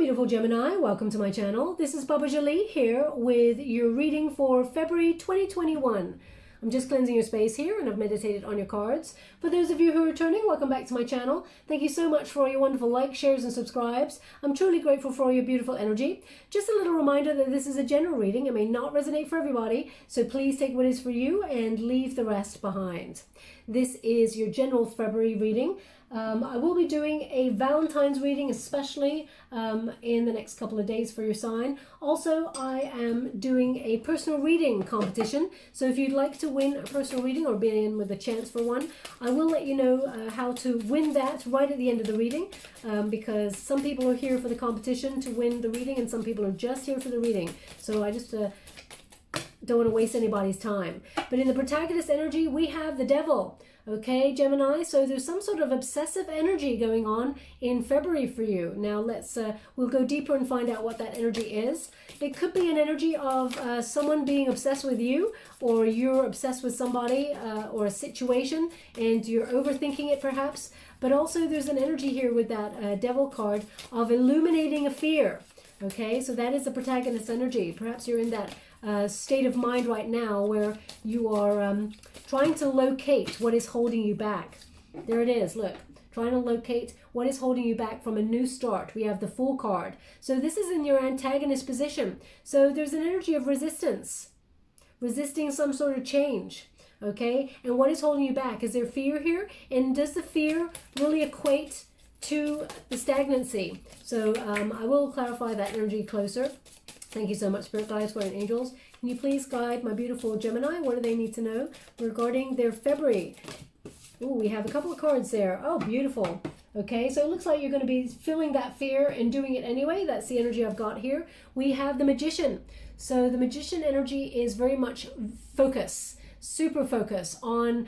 beautiful Gemini, welcome to my channel. This is Baba Jolie here with your reading for February 2021. I'm just cleansing your space here and I've meditated on your cards. For those of you who are returning, welcome back to my channel. Thank you so much for all your wonderful likes, shares and subscribes. I'm truly grateful for all your beautiful energy. Just a little reminder that this is a general reading. It may not resonate for everybody, so please take what is for you and leave the rest behind. This is your general February reading. I will be doing a Valentine's reading, especially in the next couple of days for your sign. Also, I am doing a personal reading competition. So if you'd like to win a personal reading or be in with a chance for one, I will let you know how to win that right at the end of the reading, because some people are here for the competition to win the reading and some people are just here for the reading. So I just don't want to waste anybody's time. But in the protagonist energy, we have the devil. Okay, Gemini, so there's some sort of obsessive energy going on in February for you. Now we'll go deeper and find out what that energy is. It could be an energy of someone being obsessed with you, or you're obsessed with somebody or a situation and you're overthinking it perhaps. But also there's an energy here with that devil card of illuminating a fear. Okay, so that is the protagonist energy. Perhaps you're in that state of mind right now where you are trying to locate what is holding you back. There it is, look. Trying to locate what is holding you back from a new start. We have the Fool card. So this is in your antagonist position. So there's an energy of resistance. Resisting some sort of change. Okay, and what is holding you back? Is there fear here? And does the fear really equate to the stagnancy? So I will clarify that energy closer. Thank you so much, Spirit Guides, Guardian Angels. Can you please guide my beautiful Gemini? What do they need to know regarding their February? Oh, we have a couple of cards there. Oh, beautiful. Okay, so it looks like you're going to be feeling that fear and doing it anyway. That's the energy I've got here. We have the Magician. So the Magician energy is very much focus. Super focus on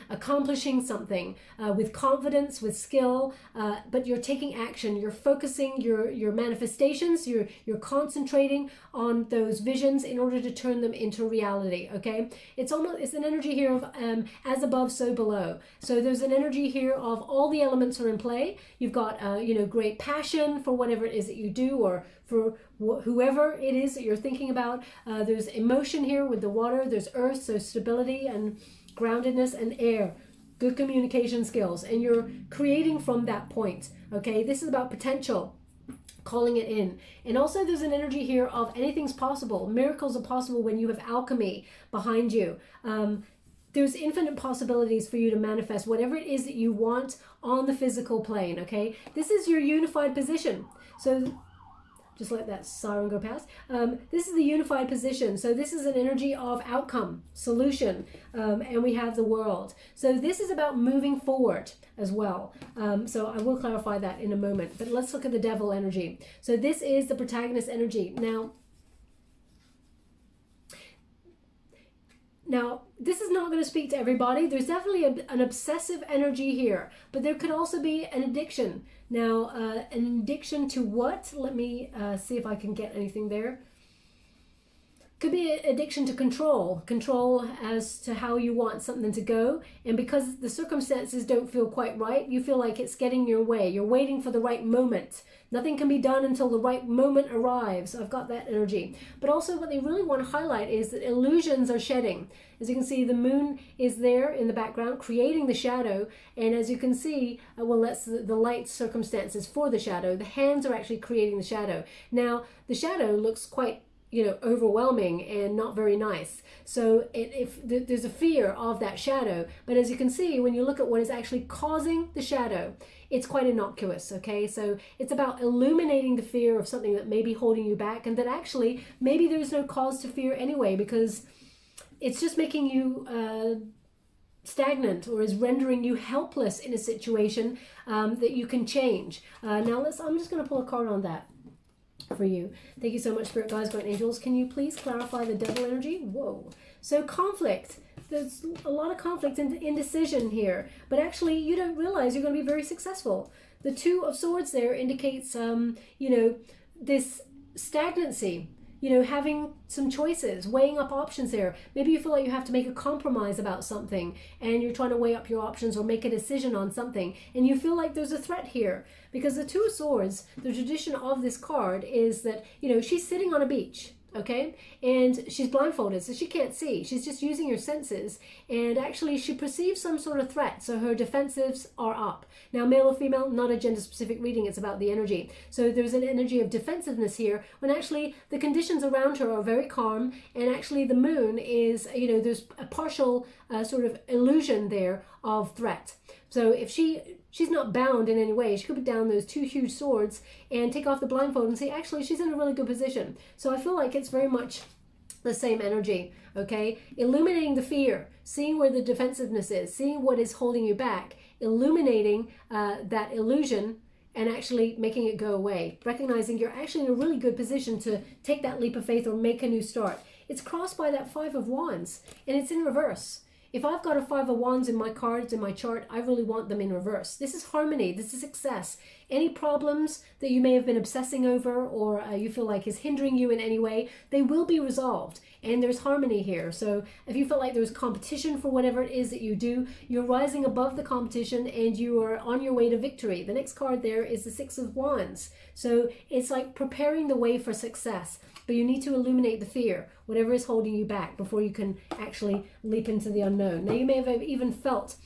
accomplishing something with confidence, with skill, but you're taking action. You're focusing your manifestations. You're concentrating on those visions in order to turn them into reality. Okay, it's an energy here of as above, so below. So there's an energy here of all the elements are in play. You've got great passion for whatever it is that you do, or for whoever it is that you're thinking about. There's emotion here with the water. There's earth, so stability and groundedness, and air, good communication skills, and you're creating from that point. Okay, this is about potential, calling it in. And also there's an energy here of anything's possible. Miracles are possible when you have alchemy behind you. There's infinite possibilities for you to manifest whatever it is that you want on the physical plane. Okay, this is your unified position. So just let that siren go past. This is the unified position. So this is an energy of outcome, solution, and we have the world. So this is about moving forward as well. So I will clarify that in a moment. But let's look at the devil energy. So this is the protagonist energy. Now, this is not going to speak to everybody. There's definitely an obsessive energy here, but there could also be an addiction. Now, an addiction to what? Let me see if I can get anything there. Could be an addiction to control as to how you want something to go. And because the circumstances don't feel quite right, you feel like it's getting your way. You're waiting for the right moment. Nothing can be done until the right moment arrives. I've got that energy. But also what they really want to highlight is that illusions are shedding. As you can see, the moon is there in the background, creating the shadow. And as you can see, well, that's the light circumstances for the shadow. The hands are actually creating the shadow. Now, the shadow looks quite overwhelming and not very nice. So there's a fear of that shadow. But as you can see, when you look at what is actually causing the shadow, it's quite innocuous. Okay, so it's about illuminating the fear of something that may be holding you back, and that actually maybe there's no cause to fear anyway, because it's just making you stagnant, or is rendering you helpless in a situation that you can change. Now I'm just going to pull a card on that for you. Thank you so much, Spirit Guides, Guardian Angels. Can you please clarify the devil energy? Whoa. So conflict. There's a lot of conflict and indecision here, but actually you don't realize you're going to be very successful. The Two of Swords there indicates, this stagnancy. having some choices, weighing up options there. Maybe you feel like you have to make a compromise about something and you're trying to weigh up your options or make a decision on something, and you feel like there's a threat here. Because the Two of Swords, the tradition of this card is that, she's sitting on a beach, okay? And she's blindfolded, so she can't see. She's just using her senses. And actually, she perceives some sort of threat, so her defensives are up. Now, male or female, not a gender-specific reading. It's about the energy. So there's an energy of defensiveness here, when actually the conditions around her are very calm. And actually, the moon is, there's a partial sort of illusion there of threat. So if she's not bound in any way, she could put down those two huge swords and take off the blindfold and say, actually, she's in a really good position. So I feel like it's very much the same energy, okay? Illuminating the fear, seeing where the defensiveness is, seeing what is holding you back, illuminating that illusion and actually making it go away. Recognizing you're actually in a really good position to take that leap of faith or make a new start. It's crossed by that Five of Wands, and it's in reverse. If I've got a Five of Wands in my cards, in my chart, I really want them in reverse. This is harmony. This is success. Any problems that you may have been obsessing over or you feel like is hindering you in any way, they will be resolved. And there's harmony here. So if you felt like there was competition for whatever it is that you do, you're rising above the competition and you are on your way to victory. The next card there is the Six of Wands. So it's like preparing the way for success. But you need to illuminate the fear, whatever is holding you back, before you can actually leap into the unknown. Now, you may have even felt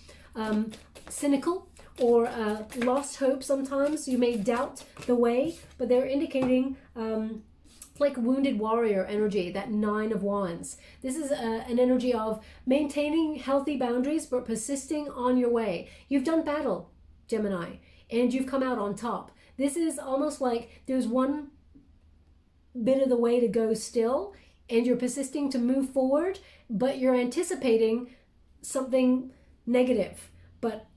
cynical or lost hope sometimes. You may doubt the way, but they're indicating like wounded warrior energy, that Nine of Wands. This is an energy of maintaining healthy boundaries, but persisting on your way. You've done battle, Gemini, and you've come out on top. This is almost like there's one bit of the way to go still, and you're persisting to move forward, but you're anticipating something negative, but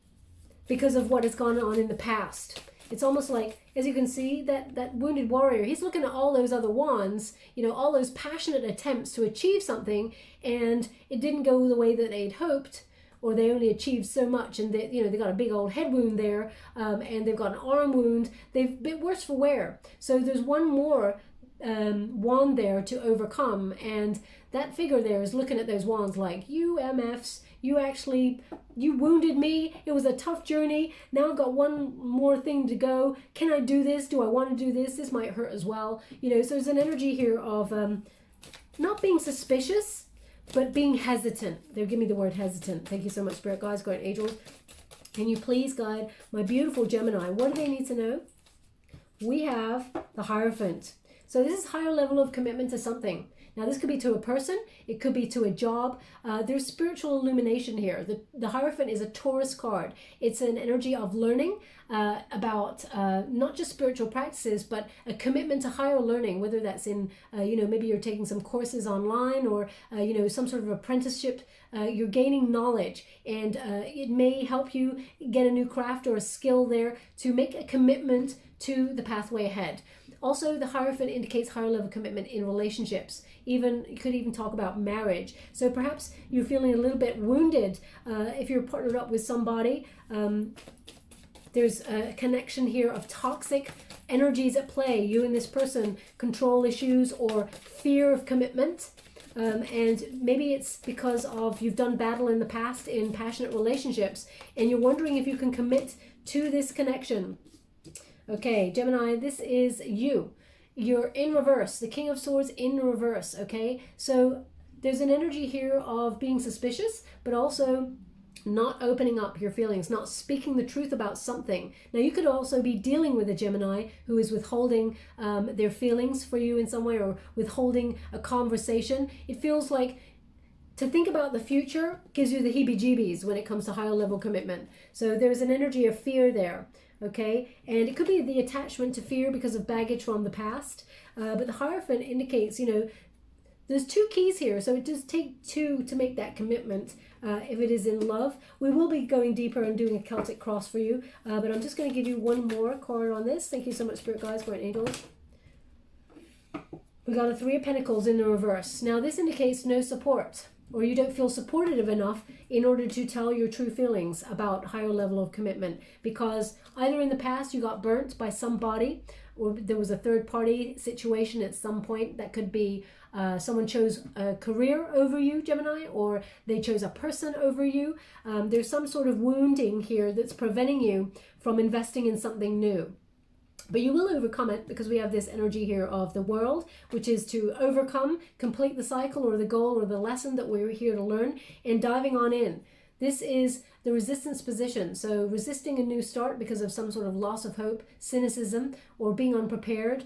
because of what has gone on in the past. It's almost like, as you can see, that wounded warrior, he's looking at all those other wands, all those passionate attempts to achieve something, and it didn't go the way that they'd hoped, or they only achieved so much, and they got a big old head wound there, and they've got an arm wound. They've been worse for wear. So there's one more wand there to overcome, and that figure there is looking at those wands like, you MFs, you wounded me. It was a tough journey. Now I've got one more thing to go. Can I do this? Do I want to do this? This might hurt as well. So there's an energy here of not being suspicious, but being hesitant. They'll give me the word hesitant. Thank you so much, Spirit Guides, Guardian Angels. Can you please guide my beautiful Gemini? What do they need to know? We have the Hierophant. So this is higher level of commitment to something. Now, this could be to a person. It could be to a job. There's spiritual illumination here. The Hierophant is a Taurus card. It's an energy of learning about not just spiritual practices, but a commitment to higher learning, whether that's in, maybe you're taking some courses online or, some sort of apprenticeship. You're gaining knowledge, and it may help you get a new craft or a skill there to make a commitment to the pathway ahead. Also, the Hierophant indicates higher level commitment in relationships. You could even talk about marriage. So perhaps you're feeling a little bit wounded if you're partnered up with somebody. There's a connection here of toxic energies at play. You and this person, control issues or fear of commitment. And maybe it's because of you've done battle in the past in passionate relationships, and you're wondering if you can commit to this connection. Okay, Gemini, this is you. You're in reverse, the King of Swords in reverse, okay? So there's an energy here of being suspicious, but also not opening up your feelings, not speaking the truth about something. Now, you could also be dealing with a Gemini who is withholding their feelings for you in some way, or withholding a conversation. It feels like to think about the future gives you the heebie-jeebies when it comes to higher level commitment. So there's an energy of fear there. Okay, and it could be the attachment to fear because of baggage from the past, but the Hierophant indicates, there's two keys here, so it does take two to make that commitment. If it is in love, we will be going deeper and doing a Celtic cross for you, but I'm just going to give you one more card on this. Thank you so much, Spirit Guides, Guardian Angels. We got a Three of Pentacles in the reverse. Now, this indicates no support, or you don't feel supportive enough in order to tell your true feelings about higher level of commitment, because either in the past you got burnt by somebody, or there was a third party situation at some point. That could be someone chose a career over you, Gemini, or they chose a person over you. There's some sort of wounding here that's preventing you from investing in something new. But you will overcome it, because we have this energy here of the world, which is to overcome, complete the cycle or the goal or the lesson that we're here to learn, and diving on in. This is the resistance position. So resisting a new start because of some sort of loss of hope, cynicism, or being unprepared.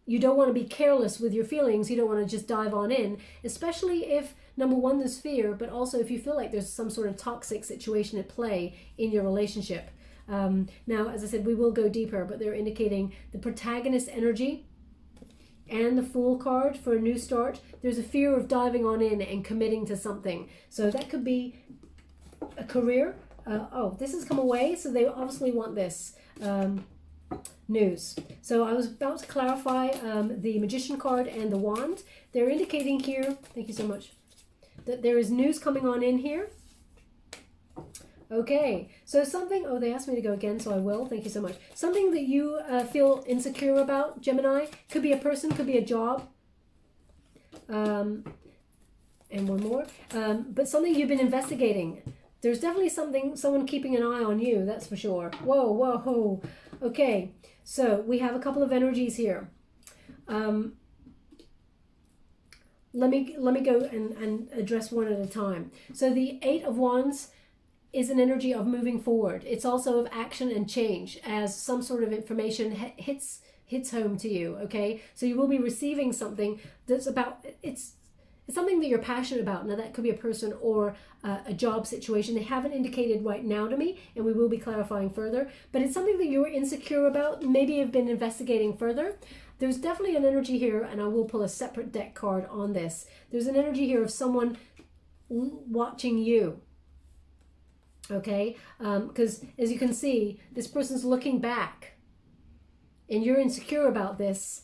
You don't want to be careless with your feelings. You don't want to just dive on in, especially if, number one, there's fear, but also if you feel like there's some sort of toxic situation at play in your relationship. Now, as I said, we will go deeper, but they're indicating the protagonist energy and the Fool card for a new start. There's a fear of diving on in and committing to something. So that could be a career. Oh, this has come away, so they obviously want this news. So I was about to clarify the Magician card and the Wand. They're indicating here, thank you so much, that there is news coming on in here. Okay, so something, oh, they asked me to go again, so I will. Thank you so much. Something that you feel insecure about, Gemini. Could be a person, could be a job. And one more. But something you've been investigating. There's definitely someone keeping an eye on you, that's for sure. Whoa, whoa, whoa. Okay, so we have a couple of energies here. Let me go and address one at a time. So the Eight of Wands is an energy of moving forward. It's also of action and change as some sort of information hits home to you, okay? So you will be receiving something that's about, it's something that you're passionate about. Now that could be a person or a job situation. They haven't indicated right now to me, and we will be clarifying further, but it's something that you're insecure about, maybe you've been investigating further. There's definitely an energy here, and I will pull a separate deck card on this. There's an energy here of someone watching you. Okay, because as you can see, this person's looking back and you're insecure about this.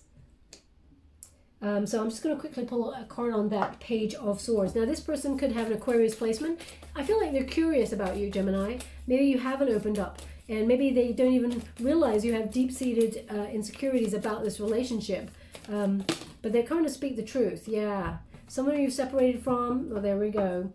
So I'm just going to quickly pull a card on that Page of Swords. Now this person could have an Aquarius placement. I feel like they're curious about you, Gemini. Maybe you haven't opened up, and maybe they don't even realize you have deep-seated insecurities about this relationship. But they're coming to speak the truth. Yeah, someone you've separated from. Oh, there we go.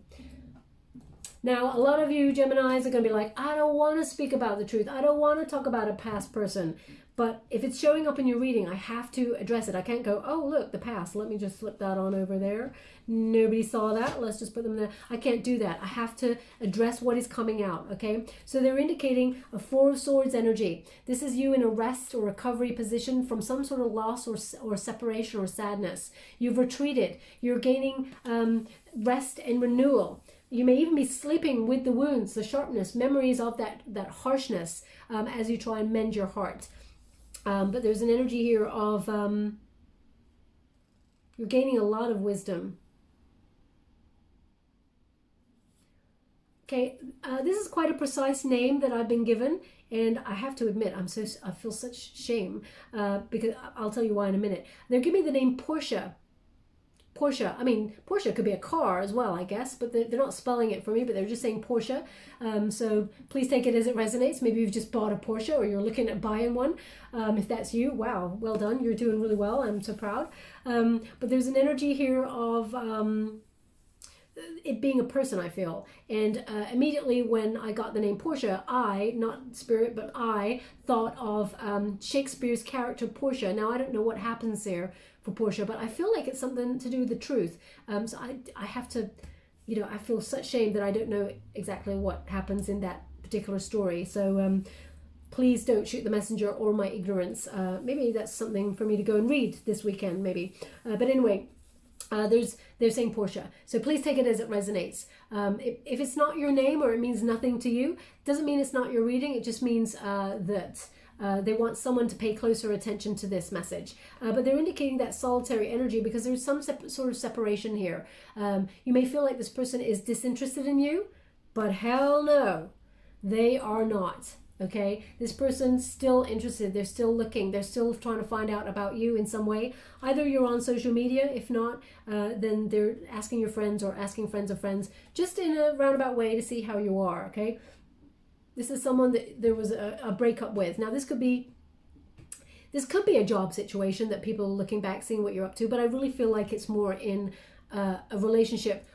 Now, a lot of you Geminis are going to be like, I don't want to speak about the truth. I don't want to talk about a past person. But if it's showing up in your reading, I have to address it. I can't go, oh, look, the past. Let me just flip that on over there. Nobody saw that. Let's just put them there. I can't do that. I have to address what is coming out, okay? So they're indicating a Four of Swords energy. This is you in a rest or recovery position from some sort of loss or separation or sadness. You've retreated. You're gaining rest and renewal. You may even be sleeping with the wounds, the sharpness, memories of that harshness as you try and mend your heart. But there's an energy here of you're gaining a lot of wisdom. Okay, this is quite a precise name that I've been given, and I have to admit, I feel such shame because I'll tell you why in a minute. They're giving me the name Portia. Porsche. I mean, Porsche could be a car as well, I guess, but they're not spelling it for me, but they're just saying Porsche. So please take it as it resonates. Maybe you've just bought a Porsche or you're looking at buying one. If that's you, wow, well done. You're doing really well. I'm so proud. But there's an energy here of it being a person, I feel. And immediately when I got the name Portia, not spirit, but I thought of Shakespeare's character Portia. Now, I don't know what happens there for Portia, but I feel like it's something to do with the truth. So I have to, I feel such shame that I don't know exactly what happens in that particular story. So please don't shoot the messenger or my ignorance. Maybe that's something for me to go and read this weekend, maybe. But anyway, they're saying Portia. So please take it as it resonates. If it's not your name or it means nothing to you, it doesn't mean it's not your reading. It just means that they want someone to pay closer attention to this message. But they're indicating that solitary energy because there's some sort of separation here. You may feel like this person is disinterested in you, but hell no, they are not. Okay, this person's still interested. They're still looking. They're still trying to find out about you in some way. Either you're on social media. If not, then they're asking your friends or asking friends of friends, just in a roundabout way to see how you are. Okay, this is someone that there was a breakup with. Now this could be This could be a job situation that people are looking back, seeing what you're up to, but I really feel like it's more in a relationship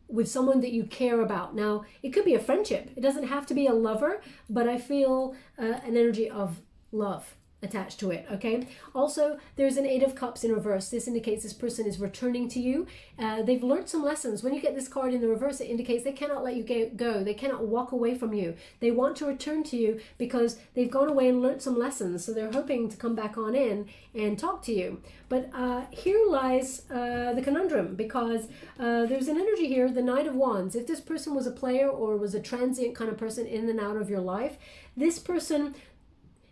with someone that you care about. Now, it could be a friendship. It doesn't have to be a lover, but I feel an energy of love attached to it, okay? Also, there's an Eight of Cups in reverse. This indicates this person is returning to you. They've learned some lessons. When you get this card in the reverse, it indicates they cannot let you go. They cannot walk away from you. They want to return to you because they've gone away and learned some lessons. So they're hoping to come back on in and talk to you. But here lies the conundrum, because there's an energy here, the Knight of Wands. If this person was a player or was a transient kind of person in and out of your life, this person,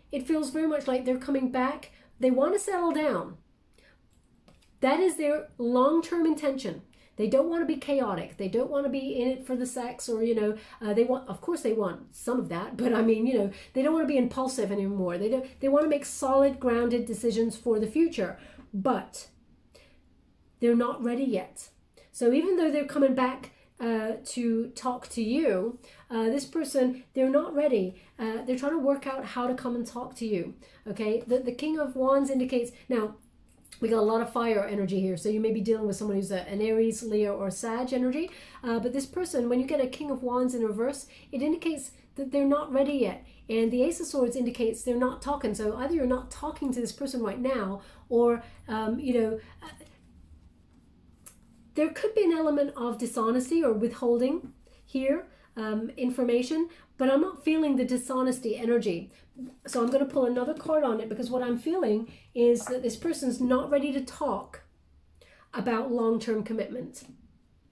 it feels very much like they're coming back. They want to settle down. That is their long-term intention. They don't want to be chaotic. They don't want to be in it for the sex, or, they want, of course they want some of that, but I mean, they don't want to be impulsive anymore. They want to make solid, grounded decisions for the future, but they're not ready yet. So even though they're coming back to talk to you, this person, they're not ready. They're trying to work out how to come and talk to you. Okay, the King of Wands indicates, now we got a lot of fire energy here, so you may be dealing with someone who's an Aries, Leo, or Sag energy, but this person, when you get a King of Wands in reverse, it indicates that they're not ready yet. And the Ace of Swords indicates they're not talking. So either you're not talking to this person right now, or there could be an element of dishonesty or withholding here, information, but I'm not feeling the dishonesty energy. So I'm going to pull another card on it, because what I'm feeling is that this person's not ready to talk about long-term commitment.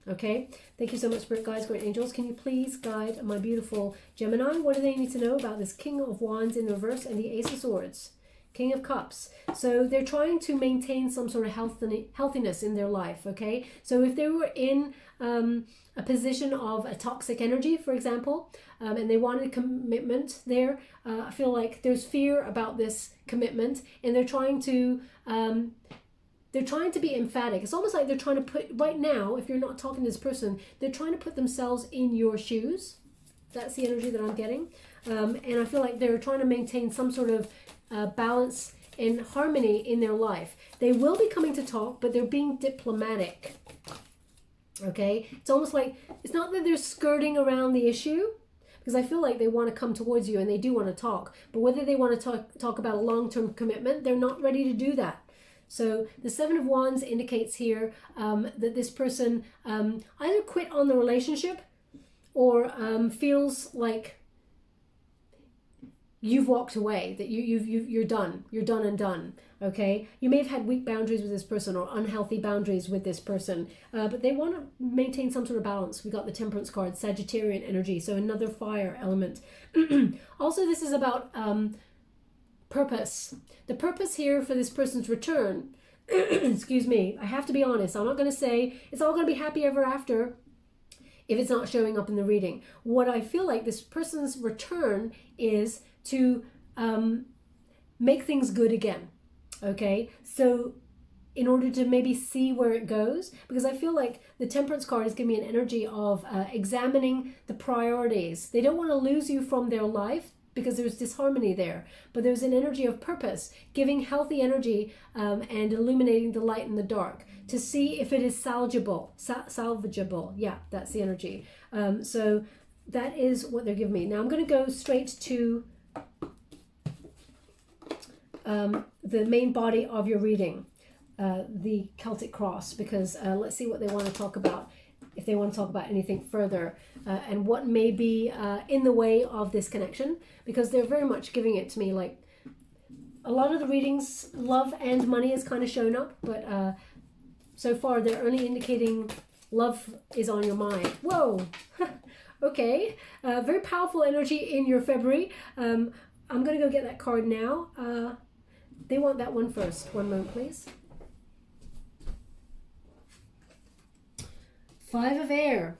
Okay, thank you so much, Spirit Guides, Great Angels. Can you please guide my beautiful Gemini? What do they need to know about this King of Wands in reverse and the Ace of Swords? King of Cups. So they're trying to maintain some sort of healthiness in their life, okay? So if they were in a position of a toxic energy, for example, and they wanted commitment there, I feel like there's fear about this commitment, and they're trying to be emphatic. It's almost like they're trying to put, right now, if you're not talking to this person, they're trying to put themselves in your shoes. That's the energy that I'm getting. And I feel like they're trying to maintain some sort of balance and harmony in their life. They will be coming to talk, but they're being diplomatic. Okay? It's almost like, it's not that they're skirting around the issue, because I feel like they want to come towards you and they do want to talk. But whether they want to talk about a long-term commitment, they're not ready to do that. So the Seven of Wands indicates here that this person either quit on the relationship, or feels like you've walked away, that you're done and done. Okay, you may have had weak boundaries with this person, or unhealthy boundaries with this person, but they want to maintain some sort of balance. We got the Temperance card, Sagittarian energy, so another fire element. Also, this is about purpose. The purpose here for this person's return, excuse me, I have to be honest, I'm not going to say it's all going to be happy ever after if it's not showing up in the reading. What I feel like this person's return is to make things good again. Okay, so in order to maybe see where it goes, because I feel like the Temperance card is giving me an energy of examining the priorities. They don't want to lose you from their life, because there's disharmony there, but there's an energy of purpose, giving healthy energy and illuminating the light in the dark to see if it is salvageable. Yeah, that's the energy. So that is what they're giving me. Now I'm going to go straight to the main body of your reading, the Celtic cross, because let's see what they want to talk about, if they want to talk about anything further, and what may be in the way of this connection, because they're very much giving it to me like a lot of the readings, love and money has kind of shown up, but so far they're only indicating love is on your mind. Whoa. Okay, very powerful energy in your February. I'm going to go get that card now. They want that one first. One moment, please. Five of Air.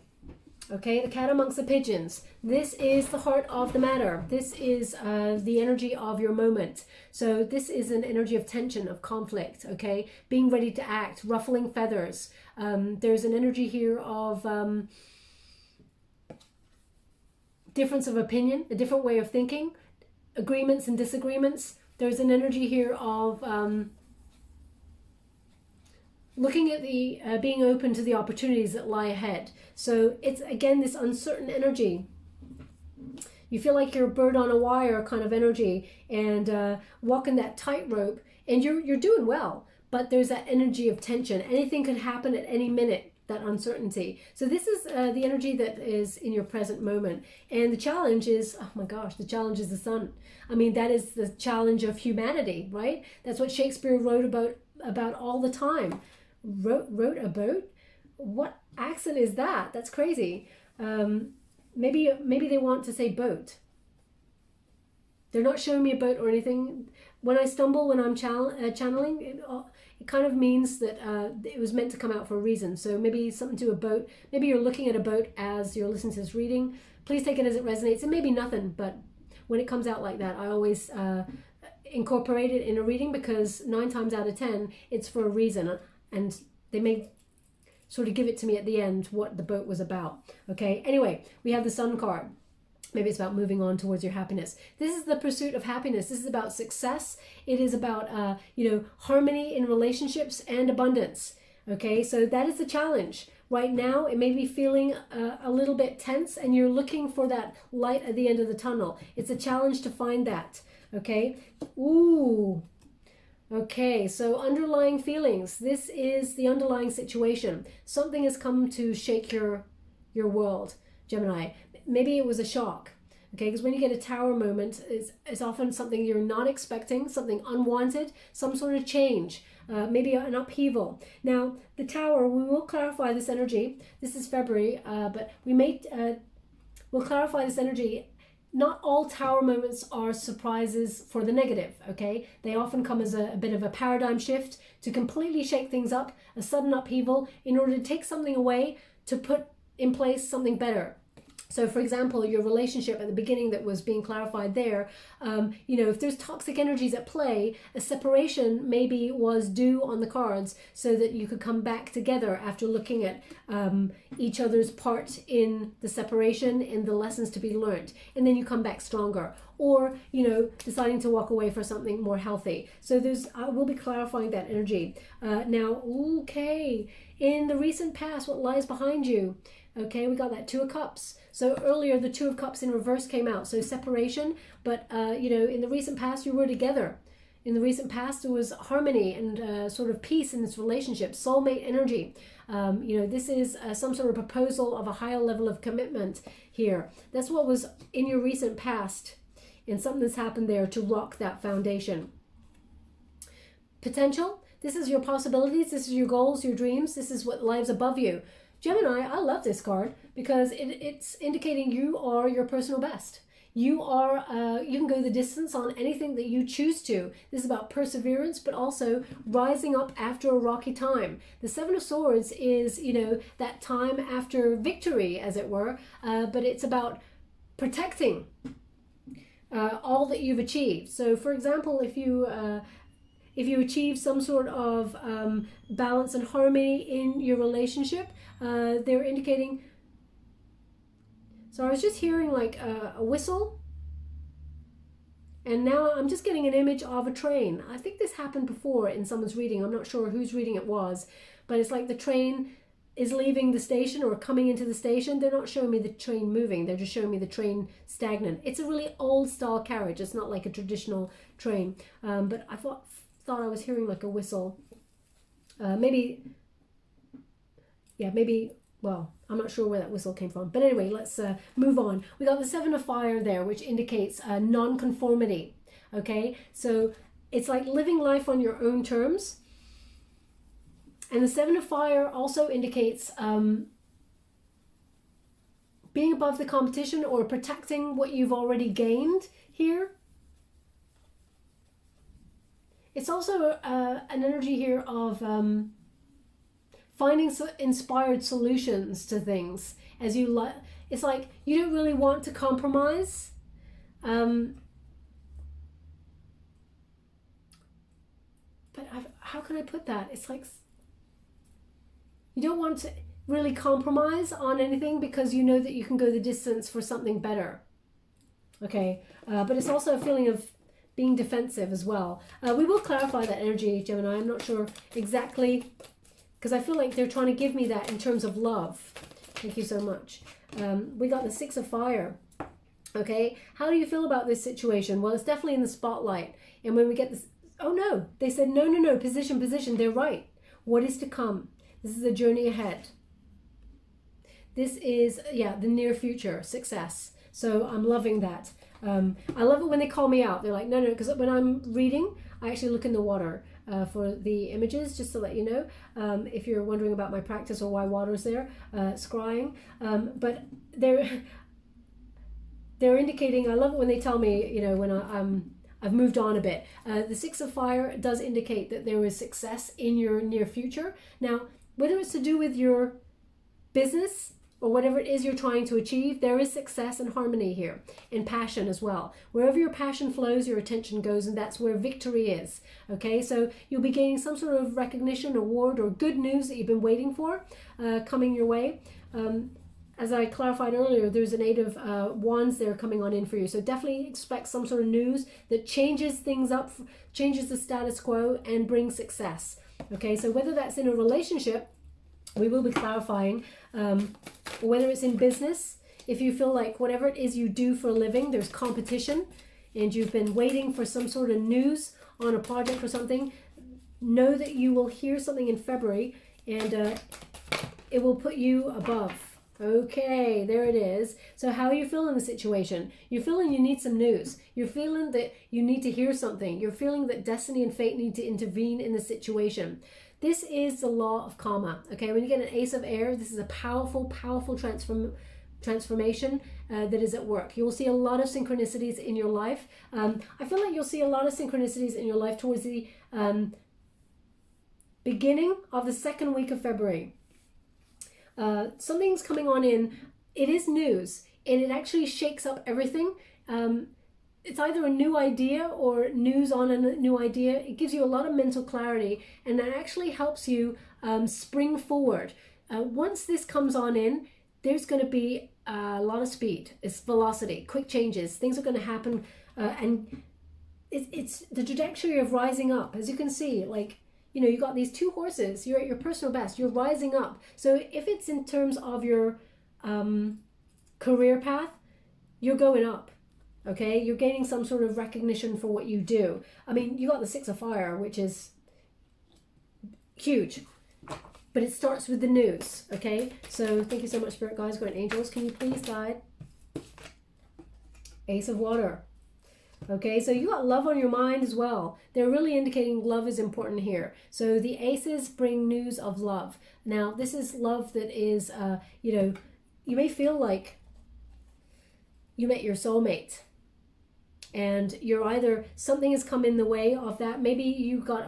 Okay, the cat amongst the pigeons. This is the heart of the matter. This is the energy of your moment. So this is an energy of tension, of conflict, okay? Being ready to act, ruffling feathers. There's an energy here of difference of opinion, a different way of thinking, agreements and disagreements, there's an energy here of looking at the being open to the opportunities that lie ahead. So it's again this uncertain energy. You feel like you're a bird on a wire kind of energy, and walking that tightrope, and you're doing well, but there's that energy of tension. Anything could happen at any minute, that uncertainty. So this is the energy that is in your present moment. And the challenge is, oh my gosh, the challenge is the sun. I mean, that is the challenge of humanity, right? That's what Shakespeare wrote about all the time. Wrote about? What accent is that? That's crazy. Maybe they want to say boat. They're not showing me a boat or anything. When I stumble, when I'm channeling, it kind of means that it was meant to come out for a reason. So maybe something to a boat. Maybe you're looking at a boat as you're listening to this reading. Please take it as it resonates. It may be nothing, but when it comes out like that, I always incorporate it in a reading, because 9 times out of 10, it's for a reason. And they may sort of give it to me at the end what the boat was about. Okay, anyway, we have the Sun card. Maybe it's about moving on towards your happiness. This is the pursuit of happiness. This is about success. It is about harmony in relationships and abundance. Okay, so that is the challenge. Right now, it may be feeling a little bit tense, and you're looking for that light at the end of the tunnel. It's a challenge to find that. Okay, ooh. Okay, so underlying feelings. This is the underlying situation. Something has come to shake your world, Gemini. Maybe it was a shock. Okay, because when you get a Tower moment, it's often something you're not expecting, something unwanted, some sort of change, maybe an upheaval. Now, the Tower, we will clarify this energy. This is February, but we'll clarify this energy. Not all Tower moments are surprises for the negative, okay? They often come as a bit of a paradigm shift to completely shake things up, a sudden upheaval, in order to take something away to put in place something better. So, for example, your relationship at the beginning that was being clarified there, if there's toxic energies at play, a separation maybe was due on the cards so that you could come back together after looking at each other's part in the separation and the lessons to be learned. And then you come back stronger. Or, deciding to walk away for something more healthy. So we'll be clarifying that energy. Now, okay, in the recent past, what lies behind you? Okay, we got that 2 of Cups. So earlier, the 2 of Cups in reverse came out. So separation, but, in the recent past, you were together. In the recent past, there was harmony and sort of peace in this relationship, soulmate energy. This is some sort of proposal of a higher level of commitment here. That's what was in your recent past. And something's happened there to rock that foundation. Potential. This is your possibilities. This is your goals, your dreams. This is what lies above you. Gemini, I love this card because it's indicating you are your personal best. You can go the distance on anything that you choose to. This is about perseverance, but also rising up after a rocky time. The 7 of Swords is, that time after victory, as it were, but it's about protecting all that you've achieved. So, for example, if you achieve some sort of balance and harmony in your relationship, they're indicating. So I was just hearing like a whistle, and now I'm just getting an image of a train. I think this happened before in someone's reading. I'm not sure whose reading it was, but it's like the train is leaving the station or coming into the station. They're not showing me the train moving. They're just showing me the train stagnant. It's a really old style carriage. It's not like a traditional train. But I thought I was hearing like a whistle. Maybe, well, I'm not sure where that whistle came from. But anyway, let's move on. We got the 7 of Fire there, which indicates non-conformity. Okay, so it's like living life on your own terms. And the 7 of Fire also indicates being above the competition or protecting what you've already gained here. It's also an energy here of finding inspired solutions to things. It's like you don't really want to compromise. But how can I put that? It's like you don't want to really compromise on anything because you know that you can go the distance for something better. Okay, but it's also a feeling of being defensive as well. We will clarify that energy, Gemini. I'm not sure exactly, because I feel like they're trying to give me that in terms of love. Thank you so much. We got the Six of Fire. Okay, how do you feel about this situation? Well, it's definitely in the spotlight. And when we get this, oh no, they said no, position. They're right. What is to come? This is a journey ahead. This is, yeah, the near future, success. So I'm loving that. I love it when they call me out. They're like, no, because when I'm reading, I actually look in the water for the images, just to let you know. If you're wondering about my practice or why water's there, scrying. But they're indicating, I love it when they tell me, you know, when I've moved on a bit. The Six of Fire does indicate that there is success in your near future. Now, whether it's to do with your business or whatever it is you're trying to achieve, there is success and harmony here, and passion as well. Wherever your passion flows, your attention goes, and that's where victory is. Okay, so you'll be gaining some sort of recognition, award, or good news that you've been waiting for coming your way. As I clarified earlier, there's an Eight of Wands there coming on in for you. So definitely expect some sort of news that changes things up, changes the status quo, and brings success. Okay, so whether that's in a relationship, we will be clarifying, whether it's in business, if you feel like whatever it is you do for a living, there's competition, and you've been waiting for some sort of news on a project or something, know that you will hear something in February, and it will put you above. Okay, there it is. So how are you feeling the situation? You're feeling you need some news. You're feeling that you need to hear something. You're feeling that destiny and fate need to intervene in the situation. This is the law of karma. Okay, when you get an Ace of Air, this is a powerful transformation that is at work. You will see a lot of synchronicities in your life. I feel like you'll see a lot of synchronicities in your life towards the beginning of the second week of February. Something's coming on in. It is news, and it actually shakes up everything. It's either a new idea or news on a new idea. It gives you a lot of mental clarity, and that actually helps you spring forward. Once this comes on in, there's going to be a lot of speed. It's velocity, quick changes. Things are going to happen, and it's the trajectory of rising up. As you can see, like, you know, you got these two horses. You're at your personal best. You're rising up. So if it's in terms of your career path, you're going up. Okay, you're gaining some sort of recognition for what you do. I mean, you got the Six of Fire, which is huge, but it starts with the news. Okay, so thank you so much, Spirit Guides, Guardian Angels. Can you please guide? Ace of Water. Okay, so you got love on your mind as well. They're really indicating love is important here. So the aces bring news of love. Now, this is love that is, you know, you may feel like you met your soulmate, and you're either, something has come in the way of that. Maybe you got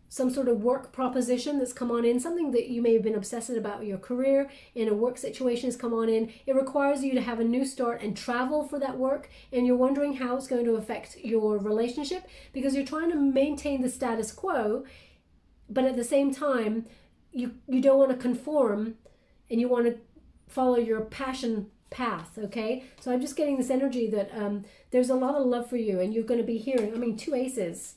some sort of work proposition that's come on in, something that you may have been obsessed about your career, in a work situation has come on in. It requires you to have a new start and travel for that work, and you're wondering how it's going to affect your relationship, because you're trying to maintain the status quo, but at the same time, you don't want to conform, and you want to follow your passion path. Okay, so I'm just getting this energy that there's a lot of love for you, and you're going to be hearing, I mean, two aces,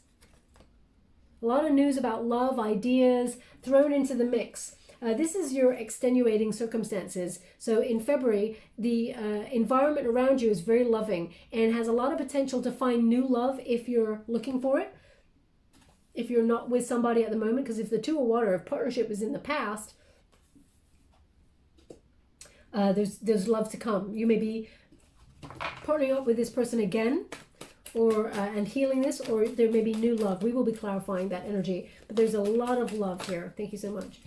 a lot of news about love, ideas thrown into the mix. This is your extenuating circumstances. So in February, the environment around you is very loving and has a lot of potential to find new love if you're looking for it, if you're not with somebody at the moment, because if the Two of Water, if partnership was in the past, there's love to come. You may be partnering up with this person again, or and healing this, or there may be new love. We will be clarifying that energy, but there's a lot of love here. Thank you so much.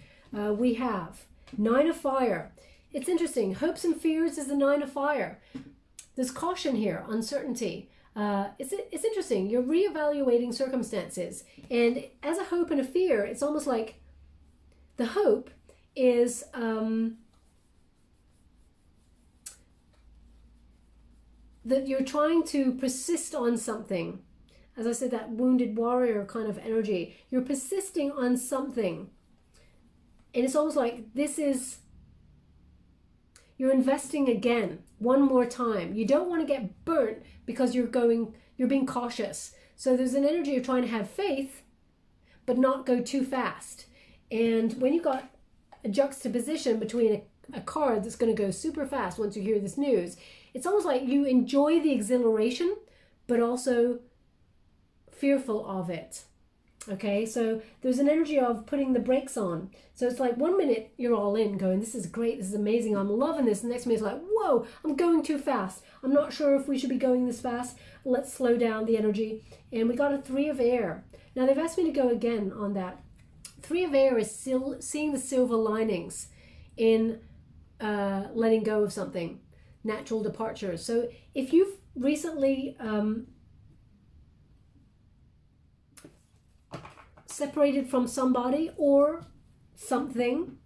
We have Nine of Fire. It's interesting. Hopes and fears is the Nine of Fire. There's caution here, uncertainty. It's interesting. You're reevaluating circumstances, and as a hope and a fear, it's almost like the hope is that you're trying to persist on something. As I said, that wounded warrior kind of energy. You're persisting on something. And it's almost like you're investing again, one more time. You don't want to get burnt because you're you're being cautious. So there's an energy of trying to have faith, but not go too fast. And when you got a juxtaposition between a card that's going to go super fast once you hear this news, it's almost like you enjoy the exhilaration, but also fearful of it. Okay, so there's an energy of putting the brakes on. So it's like 1 minute you're all in going, this is great, this is amazing, I'm loving this. The next minute it's like, whoa, I'm going too fast. I'm not sure if we should be going this fast. Let's slow down the energy. And we got a 3 of air. Now they've asked me to go again on that. 3 of air is still seeing the silver linings in letting go of something, natural departure. So if you've recently separated from somebody or something,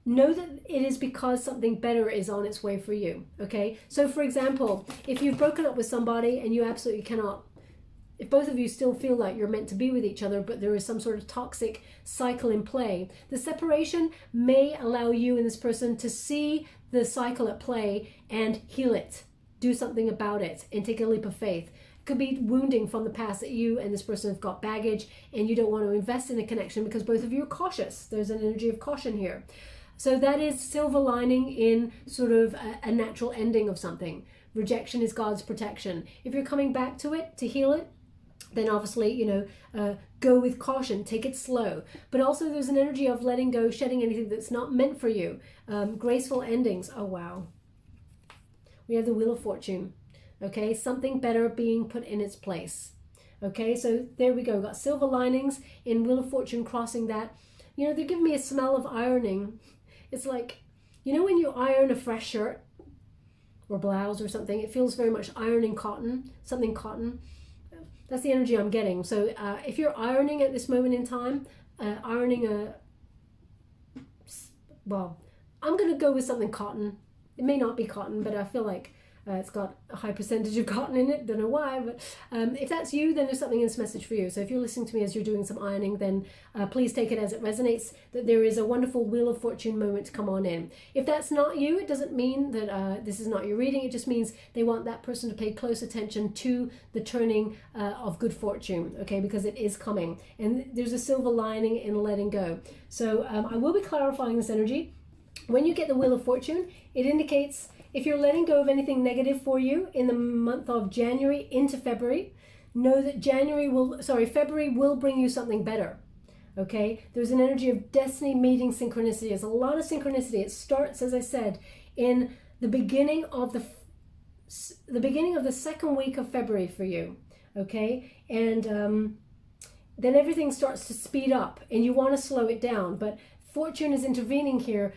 know that it is because something better is on its way for you. Okay, so for example, if you've broken up with somebody and you absolutely cannot, if both of you still feel like you're meant to be with each other, but there is some sort of toxic cycle in play, the separation may allow you and this person to see the cycle at play and heal it, do something about it, and take a leap of faith. Could be wounding from the past that you and this person have got baggage and you don't want to invest in a connection because both of you are cautious. There's an energy of caution here. So that is silver lining in sort of a natural ending of something. Rejection is God's protection. If you're coming back to it to heal it, then obviously, go with caution, take it slow. But also there's an energy of letting go, shedding anything that's not meant for you. Graceful endings. Oh, wow. We have the Wheel of Fortune. Okay, something better being put in its place. Okay, so there we go. We've got silver linings in Wheel of Fortune crossing that. They're giving me a smell of ironing. It's like, when you iron a fresh shirt or blouse or something, it feels very much ironing cotton, something cotton. That's the energy I'm getting. So if you're ironing at this moment in time, I'm going to go with something cotton. It may not be cotton, but I feel like it's got a high percentage of cotton in it. Don't know why, but if that's you, then there's something in this message for you. So if you're listening to me as you're doing some ironing, then please take it as it resonates, that there is a wonderful Wheel of Fortune moment to come on in. If that's not you, it doesn't mean that this is not your reading. It just means they want that person to pay close attention to the turning of good fortune, okay, because it is coming. And there's a silver lining in letting go. So I will be clarifying this energy. When you get the Wheel of Fortune, it indicates if you're letting go of anything negative for you in the month of January into February, know that February will bring you something better. Okay? There's an energy of destiny meeting synchronicity. There's a lot of synchronicity. It starts, as I said, in the beginning of the second week of February for you. Okay? And then everything starts to speed up and you want to slow it down, but fortune is intervening here.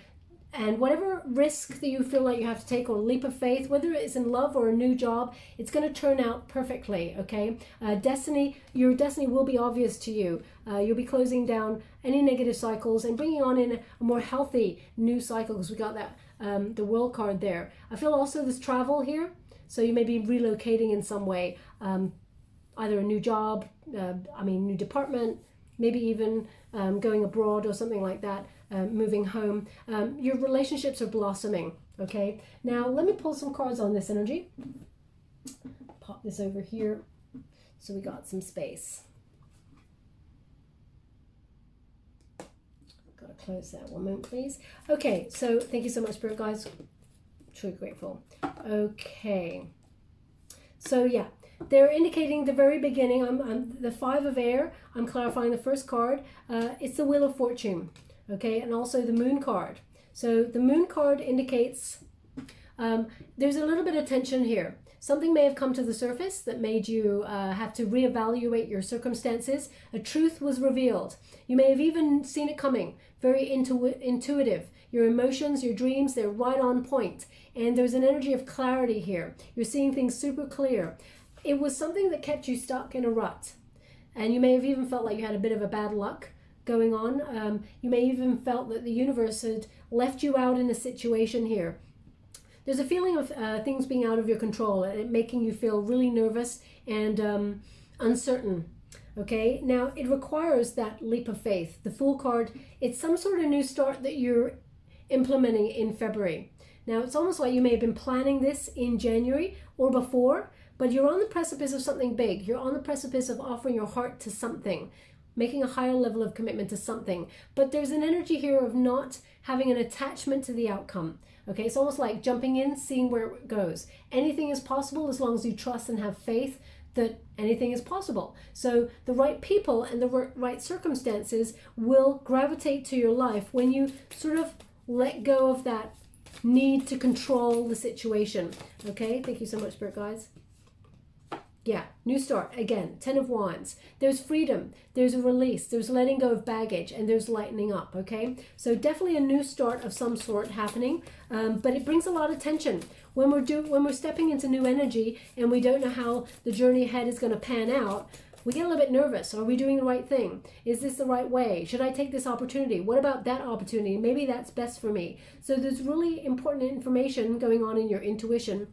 And whatever risk that you feel like you have to take or leap of faith, whether it's in love or a new job, it's going to turn out perfectly, okay? Your destiny will be obvious to you. You'll be closing down any negative cycles and bringing on in a more healthy new cycle, because we got that, the World card there. I feel also there's travel here. So you may be relocating in some way, either a new job, new department, maybe even going abroad or something like that. Moving home. Your relationships are blossoming. Okay, now let me pull some cards on this energy. Pop this over here so we got some space. Gotta close that one moment, please. Okay, so thank you so much, Spirit Guides. Truly grateful. Okay, so yeah, they're indicating the very beginning. I'm the 5 of air. I'm clarifying the first card. It's the Wheel of Fortune. Okay, and also the Moon card. So the Moon card indicates there's a little bit of tension here. Something may have come to the surface that made you have to reevaluate your circumstances. A truth was revealed. You may have even seen it coming. Very intuitive. Your emotions, your dreams, they're right on point. And there's an energy of clarity here. You're seeing things super clear. It was something that kept you stuck in a rut. And you may have even felt like you had a bit of a bad luck going on. You may even felt that the universe had left you out in a situation here. There's a feeling of things being out of your control and it making you feel really nervous and uncertain. Okay, now it requires that leap of faith. The Fool card, it's some sort of new start that you're implementing in February. Now it's almost like you may have been planning this in January or before, but you're on the precipice of something big. You're on the precipice of offering your heart to something, making a higher level of commitment to something. But there's an energy here of not having an attachment to the outcome. Okay, it's almost like jumping in, seeing where it goes. Anything is possible as long as you trust and have faith that anything is possible. So the right people and the right circumstances will gravitate to your life when you sort of let go of that need to control the situation. Okay, thank you so much, Spirit Guides. Yeah, new start. Again, 10 of Wands. There's freedom, there's a release, there's letting go of baggage, and there's lightening up, okay? So definitely a new start of some sort happening, but it brings a lot of tension. When we're stepping into new energy and we don't know how the journey ahead is going to pan out, we get a little bit nervous. Are we doing the right thing? Is this the right way? Should I take this opportunity? What about that opportunity? Maybe that's best for me. So there's really important information going on in your intuition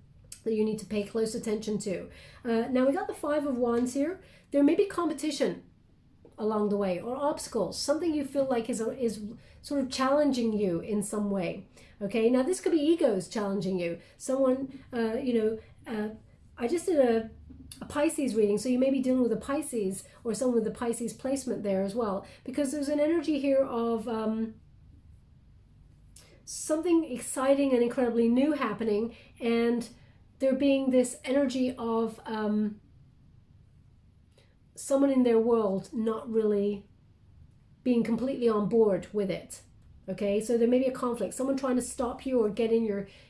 that you need to pay close attention to. Now we got the 5 of Wands here. There may be competition along the way or obstacles, something you feel like is sort of challenging you in some way. Okay, now this could be egos challenging you. Someone, I just did a Pisces reading, so you may be dealing with a Pisces or someone with a Pisces placement there as well, because there's an energy here of something exciting and incredibly new happening, and there being this energy of someone in their world not really being completely on board with it. Okay, so there may be a conflict, someone trying to stop you or get in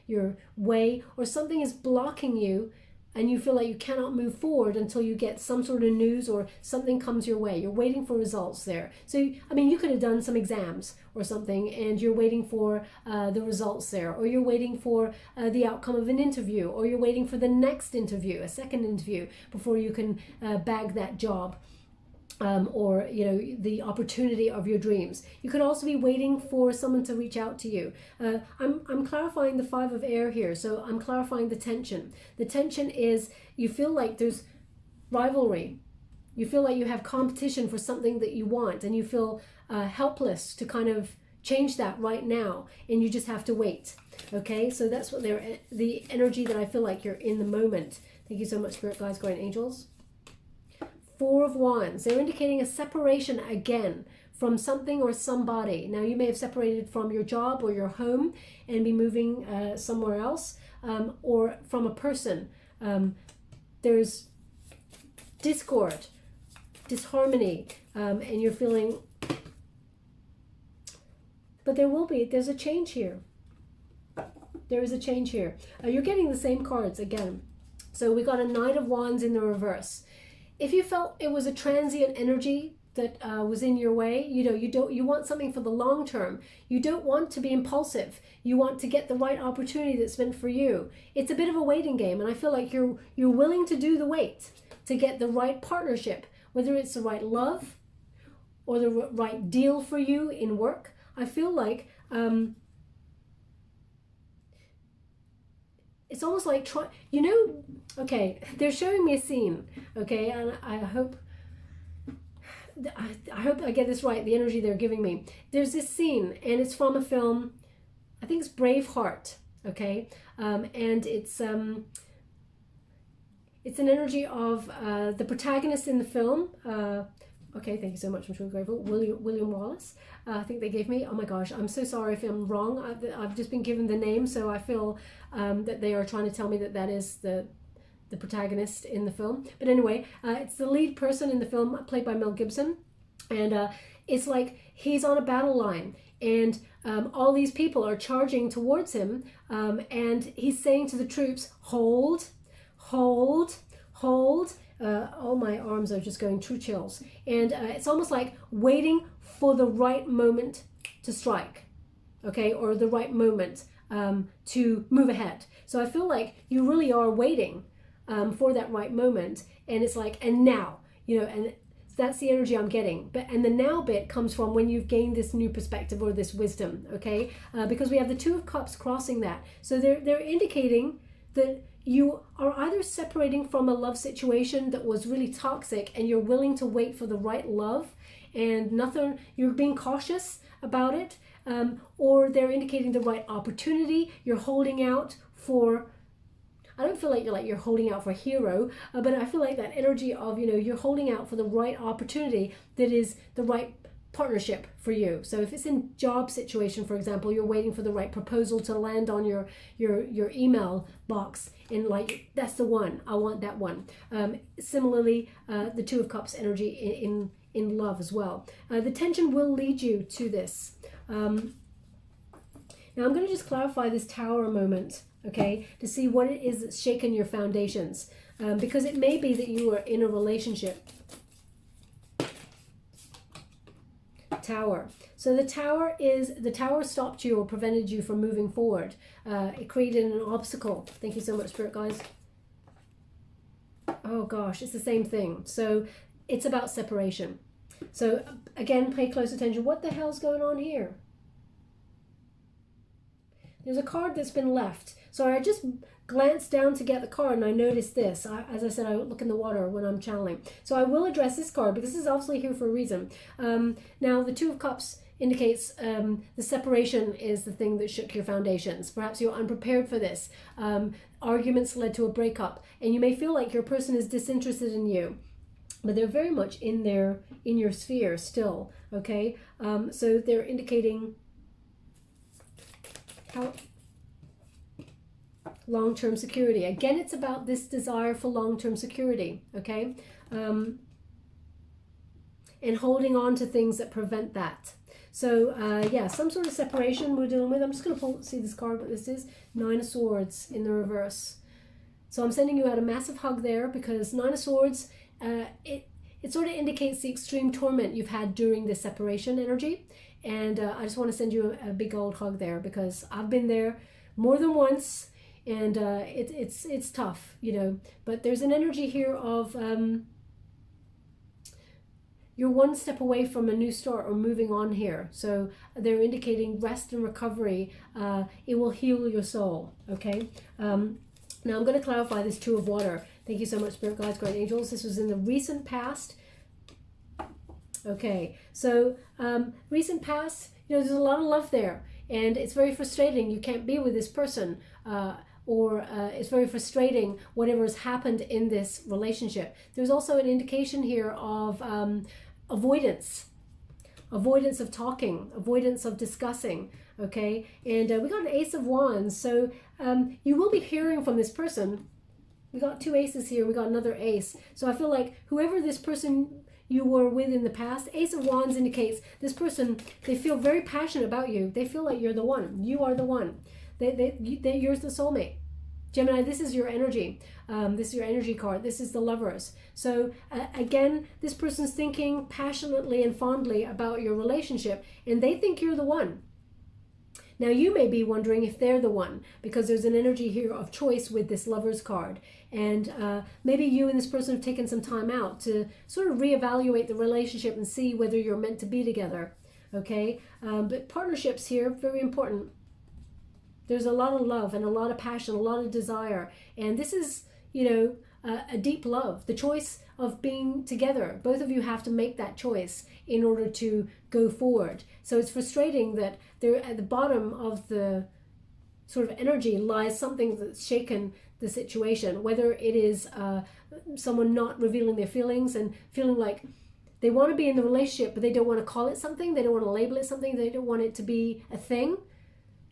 your way, or something is blocking you and you feel like you cannot move forward until you get some sort of news or something comes your way. You're waiting for results there. So, I mean, you could have done some exams or something and you're waiting for the results there, or you're waiting for the outcome of an interview, or you're waiting for the next interview, a second interview, before you can bag that job. Or the opportunity of your dreams. You could also be waiting for someone to reach out to you. I'm clarifying the 5 of air here, so I'm clarifying the tension. The tension is you feel like there's rivalry. You feel like you have competition for something that you want, and you feel helpless to kind of change that right now, and you just have to wait. Okay, so that's what the energy that I feel like you're in the moment. Thank you so much, Spirit Guides, Guardian Angels. 4 of Wands, they're indicating a separation again from something or somebody. Now you may have separated from your job or your home and be moving somewhere else, or from a person. There's discord, disharmony, and you're feeling, but there's a change here. There is a change here. You're getting the same cards again. So we got a Knight of Wands in the reverse. If you felt it was a transient energy that was in your way, you want something for the long term. You don't want to be impulsive. You want to get the right opportunity that's meant for you. It's a bit of a waiting game, and I feel like you're willing to do the wait to get the right partnership, whether it's the right love or the right deal for you in work. I feel like it's almost like okay, they're showing me a scene, okay, and I hope I get this right, the energy they're giving me. There's this scene, and it's from a film, I think it's Braveheart, okay, and it's an energy of the protagonist in the film. Okay, thank you so much. I'm truly grateful. William Wallace, I think they gave me. Oh my gosh, I'm so sorry if I'm wrong. I've just been given the name, so I feel that they are trying to tell me that is the protagonist in the film. But anyway, it's the lead person in the film, played by Mel Gibson, and it's like he's on a battle line, and all these people are charging towards him, and he's saying to the troops, hold, hold, hold. All my arms are just going true chills. And it's almost like waiting for the right moment to strike, okay, or the right moment to move ahead. So I feel like you really are waiting for that right moment, and it's like, and now, and that's the energy I'm getting. And the now bit comes from when you've gained this new perspective or this wisdom, okay, because we have the 2 of Cups crossing that. So they're indicating that you are either separating from a love situation that was really toxic, and you're willing to wait for the right love, and you're being cautious about it, or they're indicating the right opportunity. You're holding out for I don't feel like you're holding out for a hero, but I feel like that energy of, you know, you're holding out for the right opportunity that is the right partnership for you. So if it's in job situation, for example, you're waiting for the right proposal to land on your email box, and like, that's the one, I want that one. Similarly, the Two of Cups energy in love as well. The tension will lead you to this. Now I'm going to just clarify this Tower moment, okay, to see what it is that's shaken your foundations, because it may be that you are in a relationship. Tower. So the Tower stopped you or prevented you from moving forward. It created an obstacle. Thank you so much, Spirit guys. Oh gosh, it's the same thing. So it's about separation. So again, pay close attention. What the hell's going on here? There's a card that's been left. So I just glanced down to get the card and I noticed this. As I said, I look in the water when I'm channeling. So I will address this card because this is obviously here for a reason. Now, the Two of Cups indicates the separation is the thing that shook your foundations. Perhaps you're unprepared for this. Arguments led to a breakup, and you may feel like your person is disinterested in you, but they're very much in your sphere still. Okay, so they're indicating how long-term security. Again, it's about this desire for long-term security. Okay, and holding on to things that prevent that. So yeah, some sort of separation we're dealing with. I'm just going to see this card, what this is. Nine of Swords in the reverse. So I'm sending you out a massive hug there, because Nine of Swords, it sort of indicates the extreme torment you've had during this separation energy. And I just want to send you a big old hug there, because I've been there more than once, and it's tough, you know. But there's an energy here of you're one step away from a new start or moving on here. So they're indicating rest and recovery. It will heal your soul, okay? Now I'm going to clarify this Two of Water. Thank you so much, Spirit Guides, Guardian Angels. This was in the recent past. Okay, so recent past, you know, there's a lot of love there. And it's very frustrating. You can't be with this person. Or it's very frustrating whatever has happened in this relationship. There's also an indication here of avoidance of talking, avoidance of discussing, okay? And we got an Ace of Wands, so you will be hearing from this person. We got two aces here, we got another ace. So I feel like whoever this person you were with in the past, Ace of Wands indicates this person, they feel very passionate about you. They feel like you're the one. You are the one. You're the soulmate. Gemini, this is your energy. This is your energy card. This is the Lovers. So again, this person's thinking passionately and fondly about your relationship, and they think you're the one. Now you may be wondering if they're the one, because there's an energy here of choice with this Lovers card. And maybe you and this person have taken some time out to sort of reevaluate the relationship and see whether you're meant to be together. Okay? But partnerships here, very important. There's a lot of love and a lot of passion, a lot of desire. And this is, you know, a deep love. The choice of being together. Both of you have to make that choice in order to go forward. So it's frustrating that there at the bottom of the sort of energy lies something that's shaken the situation. Whether it is someone not revealing their feelings and feeling like they want to be in the relationship, but they don't want to call it something. They don't want to label it something. They don't want it to be a thing.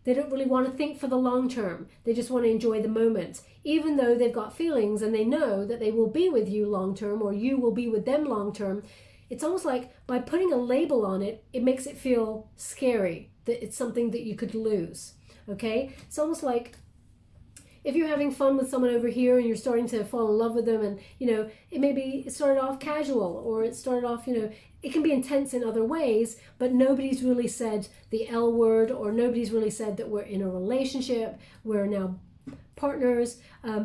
They don't really want to think for the long term. They just want to enjoy the moment. Even though they've got feelings and they know that they will be with you long term, or you will be with them long term, it's almost like by putting a label on it, it makes it feel scary, that it's something that you could lose. Okay? It's almost like if you're having fun with someone over here and you're starting to fall in love with them, and, you know, it started off casual, or it started off, you know, it can be intense in other ways, but nobody's really said the L word, or nobody's really said that we're in a relationship, we're now partners.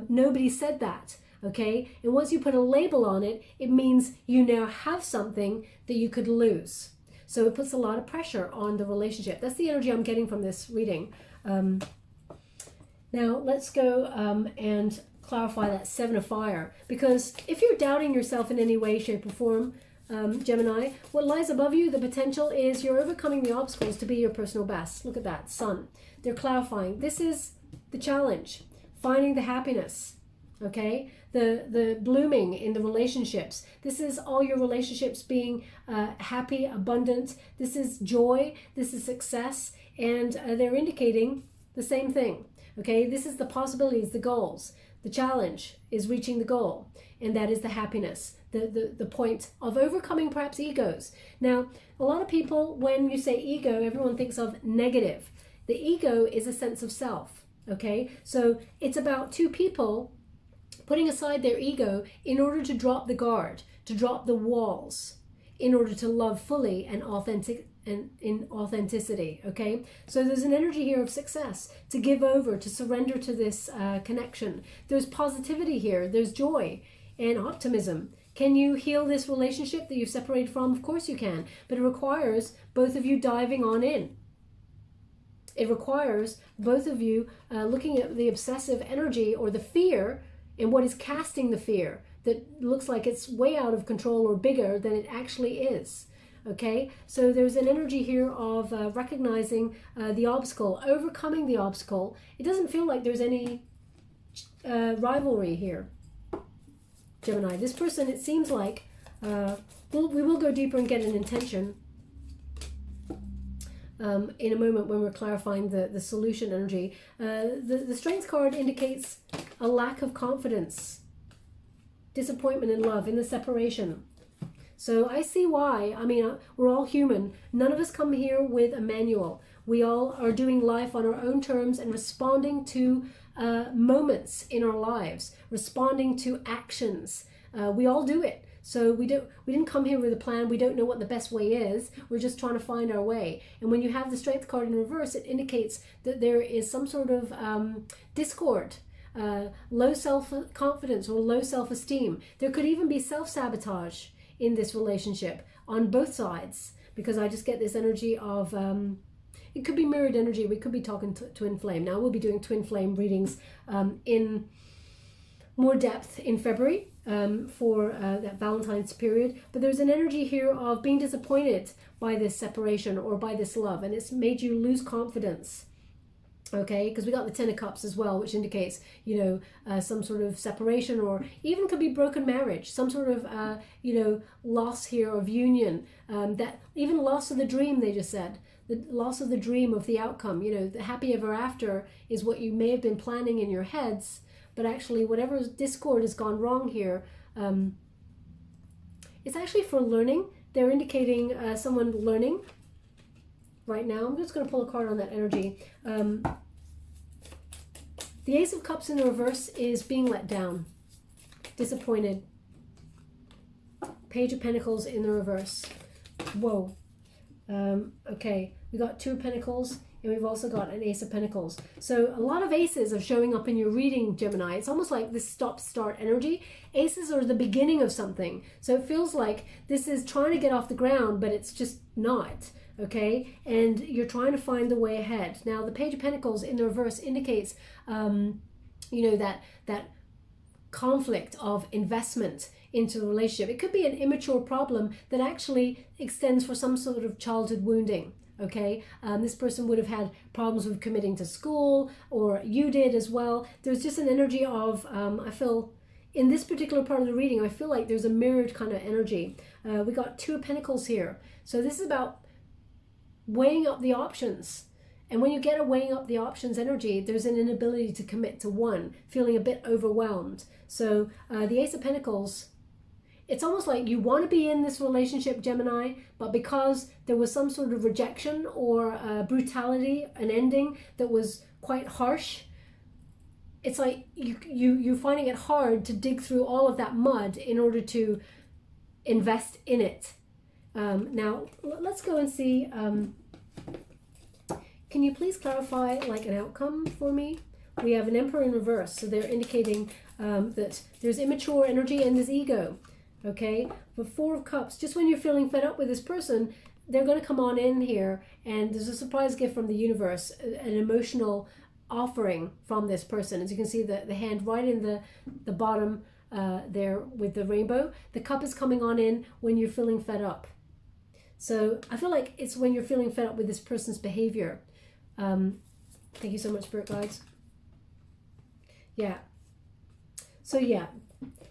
Nobody said that, okay? And once you put a label on it, it means you now have something that you could lose. So it puts a lot of pressure on the relationship. That's the energy I'm getting from this reading. Now let's go and clarify that Seven of Fire, because if you're doubting yourself in any way, shape, or form, Gemini, what lies above you, the potential is you're overcoming the obstacles to be your personal best. Look at that, Sun. They're clarifying. This is the challenge. finding the happiness, okay? The blooming in the relationships. This is all your relationships being happy, abundant. This is joy. This is success. And they're indicating the same thing, okay? This is the possibilities, the goals. The challenge is reaching the goal, and that is the happiness, the point of overcoming perhaps egos. Now, a lot of people, when you say ego, everyone thinks of negative. The ego is a sense of self, okay? So it's about two people putting aside their ego in order to drop the guard, to drop the walls, in order to love fully and authentic and in authenticity, okay? So there's an energy here of success, to give over, to surrender to this connection. There's positivity here, there's joy and optimism. Can you heal this relationship that you've separated from? Of course you can, but it requires both of you diving on in. It requires both of you looking at the obsessive energy or the fear and what is casting the fear that looks like it's way out of control or bigger than it actually is. Okay, so there's an energy here of recognizing the obstacle, overcoming the obstacle. It doesn't feel like there's any rivalry here, Gemini. This person, it seems like, we will go deeper and get an intention in a moment when we're clarifying the solution energy. The Strength card indicates a lack of confidence, disappointment in love, in the separation. So I see why. I mean, we're all human. None of us come here with a manual. We all are doing life on our own terms and responding to moments in our lives, responding to actions. We all do it. So we didn't come here with a plan. We don't know what the best way is. We're just trying to find our way. And when you have the Strength card in reverse, it indicates that there is some sort of discord, low self-confidence or low self-esteem. There could even be self-sabotage in this relationship on both sides, because I just get this energy of it could be mirrored energy. We could be talking twin flame. Now we'll be doing twin flame readings in more depth in February for that Valentine's period, but there's an energy here of being disappointed by this separation or by this love, and it's made you lose confidence. Okay, because we got the Ten of Cups as well, which indicates, you know, some sort of separation, or even could be broken marriage, some sort of, you know, loss here of union, that even loss of the dream, they just said, the loss of the dream of the outcome. You know, the happy ever after is what you may have been planning in your heads, but actually whatever discord has gone wrong here, it's actually for learning. They're indicating someone learning right now. I'm just going to pull a card on that energy. The Ace of Cups in the reverse is being let down, disappointed. Page of Pentacles in the reverse. Whoa. Okay, we got Two of Pentacles, and we've also got an Ace of Pentacles. So a lot of aces are showing up in your reading, Gemini. It's almost like this stop-start energy. Aces are the beginning of something. So it feels like this is trying to get off the ground, but it's just not. Okay, and you're trying to find the way ahead. Now, the Page of Pentacles in the reverse indicates, you know, that conflict of investment into a relationship. It could be an immature problem that actually extends for some sort of childhood wounding. Okay, this person would have had problems with committing to school, or you did as well. There's just an energy of, I feel, in this particular part of the reading, I feel like there's a mirrored kind of energy. We got Two of Pentacles here. So this is about weighing up the options. And when you get a weighing up the options energy, there's an inability to commit to one, feeling a bit overwhelmed. So the Ace of Pentacles, it's almost like you want to be in this relationship, Gemini, but because there was some sort of rejection or brutality, an ending that was quite harsh, it's like you're finding it hard to dig through all of that mud in order to invest in it. Now, let's go and see, can you please clarify like an outcome for me? We have an Emperor in reverse, so they're indicating that there's immature energy and there's ego, okay? But Four of Cups, just when you're feeling fed up with this person, they're going to come on in here, and there's a surprise gift from the universe, an emotional offering from this person. As you can see, the hand right in the bottom there with the rainbow. The cup is coming on in when you're feeling fed up. So I feel like it's when you're feeling fed up with this person's behavior. Thank you so much, Spirit Guides. Yeah. So yeah,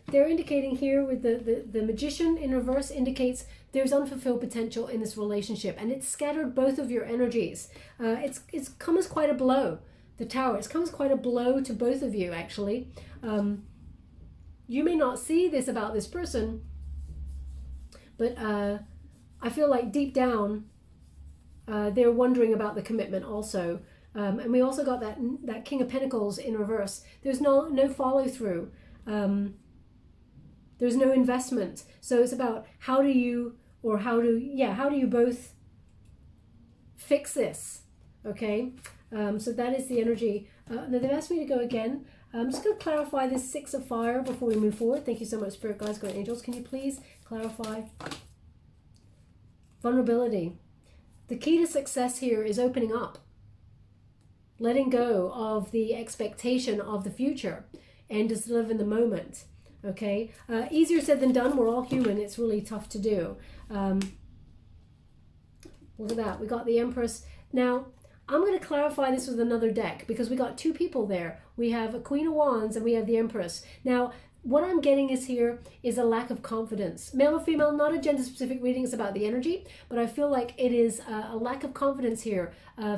they're indicating here with the Magician in reverse indicates there's unfulfilled potential in this relationship, and it's scattered both of your energies. It's come as quite a blow. The Tower, it's come as quite a blow to both of you, actually. You may not see this about this person, but I feel like deep down they're wondering about the commitment also. And we also got that King of Pentacles in reverse. There's no follow through. There's no investment. So it's about how do you both fix this? Okay. So that is the energy. Now they've asked me to go again. I'm just going to clarify this Six of Fire before we move forward. Thank you so much, Spirit Guides, God Angels. Can you please clarify? Vulnerability. The key to success here is opening up. Letting go of the expectation of the future and just live in the moment. Okay? Easier said than done. We're all human. It's really tough to do. Look at that. We got the Empress. Now, I'm going to clarify this with another deck because we got two people there. We have a Queen of Wands and we have the Empress. Now, what I'm getting is here is a lack of confidence. Male or female, not a gender-specific reading. It's about the energy, but I feel like it is a lack of confidence here.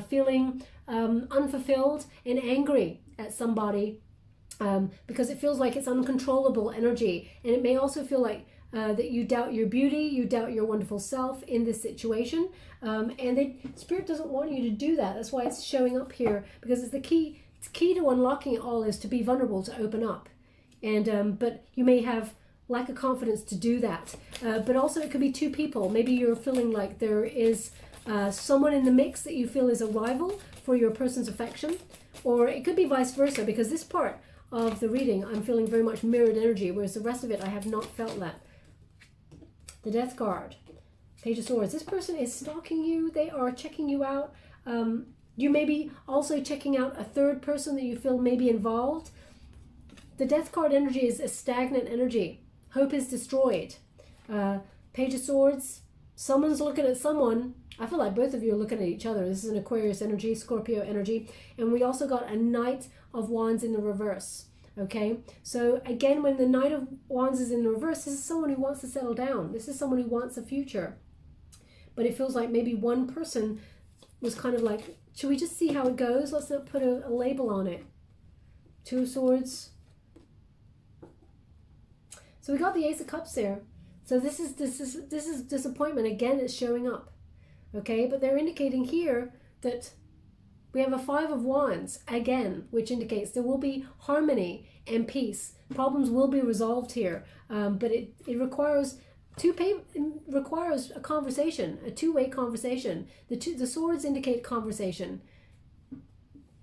Feeling unfulfilled and angry at somebody because it feels like it's uncontrollable energy. And it may also feel like that you doubt your beauty, you doubt your wonderful self in this situation. Spirit doesn't want you to do that. That's why it's showing up here, because it's the key. It's key to unlocking it all is to be vulnerable, to open up. And but you may have lack of confidence to do that. But also it could be two people. Maybe you're feeling like there is someone in the mix that you feel is a rival for your person's affection. Or it could be vice versa, because this part of the reading I'm feeling very much mirrored energy, whereas the rest of it I have not felt that. The Death card. Page of Swords. This person is stalking you. They are checking you out. You may be also checking out a third person that you feel may be involved. The Death card energy is a stagnant energy. Hope is destroyed. Page of Swords. Someone's looking at someone. I feel like both of you are looking at each other. This is an Aquarius energy, Scorpio energy. And we also got a Knight of Wands in the reverse. Okay, so again, when the Knight of Wands is in the reverse, this is someone who wants to settle down. This is someone who wants a future. But it feels like maybe one person was kind of like, should we just see how it goes? Let's not put a label on it. Two of Swords. So we got the Ace of Cups there. So this is disappointment. Again, it's showing up. Okay, but they're indicating here that we have a Five of Wands again, which indicates there will be harmony and peace. Problems will be resolved here, but it requires requires a conversation, a two-way conversation. The swords indicate conversation,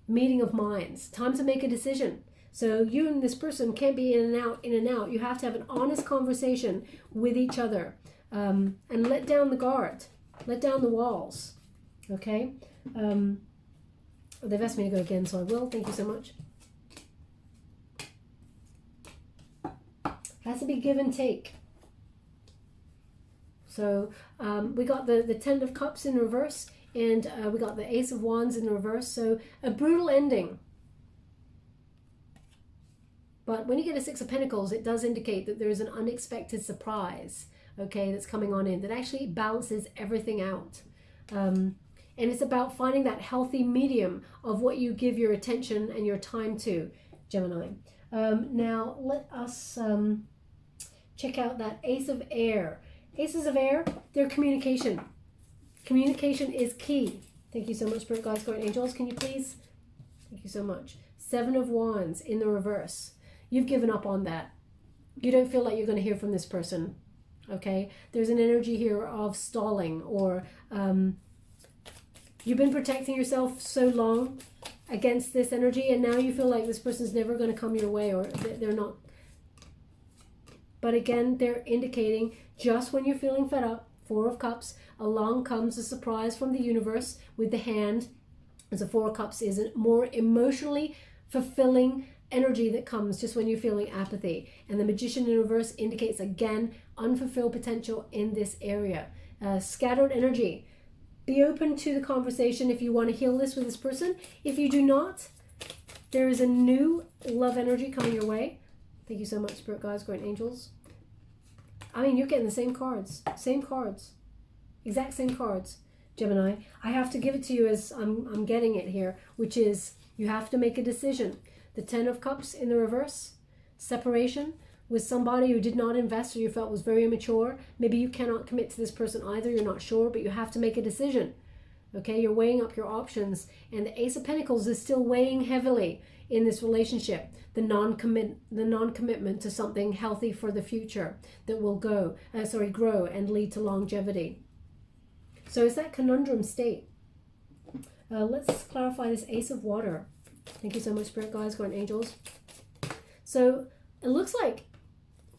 meeting of minds, time to make a decision. So you and this person can't be in and out, in and out. You have to have an honest conversation with each other, and let down the guard, let down the walls. Okay. They've asked me to go again, so I will. Thank you so much. Has to be give and take. So we got the Ten of Cups in reverse, and we got the Ace of Wands in reverse. So a brutal ending. But when you get a Six of Pentacles, it does indicate that there is an unexpected surprise, okay, that's coming on in, that actually balances everything out. And it's about finding that healthy medium of what you give your attention and your time to, Gemini. Now, let us check out that Ace of Air. Aces of Air, they're communication. Communication is key. Thank you so much, Spirit Guides, Guardian Angels. Can you please? Thank you so much. Seven of Wands in the reverse. You've given up on that. You don't feel like you're going to hear from this person. Okay? There's an energy here of stalling, or you've been protecting yourself so long against this energy, and now you feel like this person's never going to come your way, or they're not. But again, they're indicating just when you're feeling fed up, Four of Cups, along comes a surprise from the universe with the hand. As the Four of Cups is a more emotionally fulfilling energy that comes just when you're feeling apathy. And the Magician in reverse indicates, again, unfulfilled potential in this area. Scattered energy. Be open to the conversation if you want to heal this with this person. If you do not, there is a new love energy coming your way. Thank you so much, Spirit Guides, Great Angels. I mean, you're getting the same cards. Same cards. Exact same cards, Gemini. I have to give it to you as I'm getting it here, which is you have to make a decision. The Ten of Cups in the reverse. Separation with somebody who did not invest or you felt was very immature. Maybe you cannot commit to this person either. You're not sure, but you have to make a decision. Okay, you're weighing up your options. And the Ace of Pentacles is still weighing heavily in this relationship. The non-commitment to something healthy for the future that will grow and lead to longevity. So it's that conundrum state. Let's clarify this Ace of Water. Thank you so much, Spirit Guides, Guardian Angels. So it looks like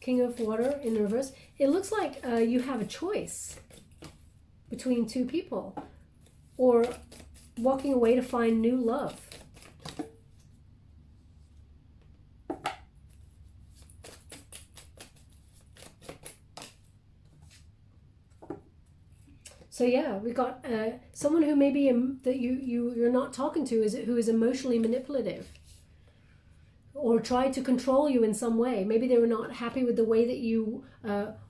King of Water in the reverse. It looks like you have a choice between two people, or walking away to find new love. So yeah, we got someone who maybe that you're not talking to who is emotionally manipulative, or tried to control you in some way. Maybe they were not happy with the way that you,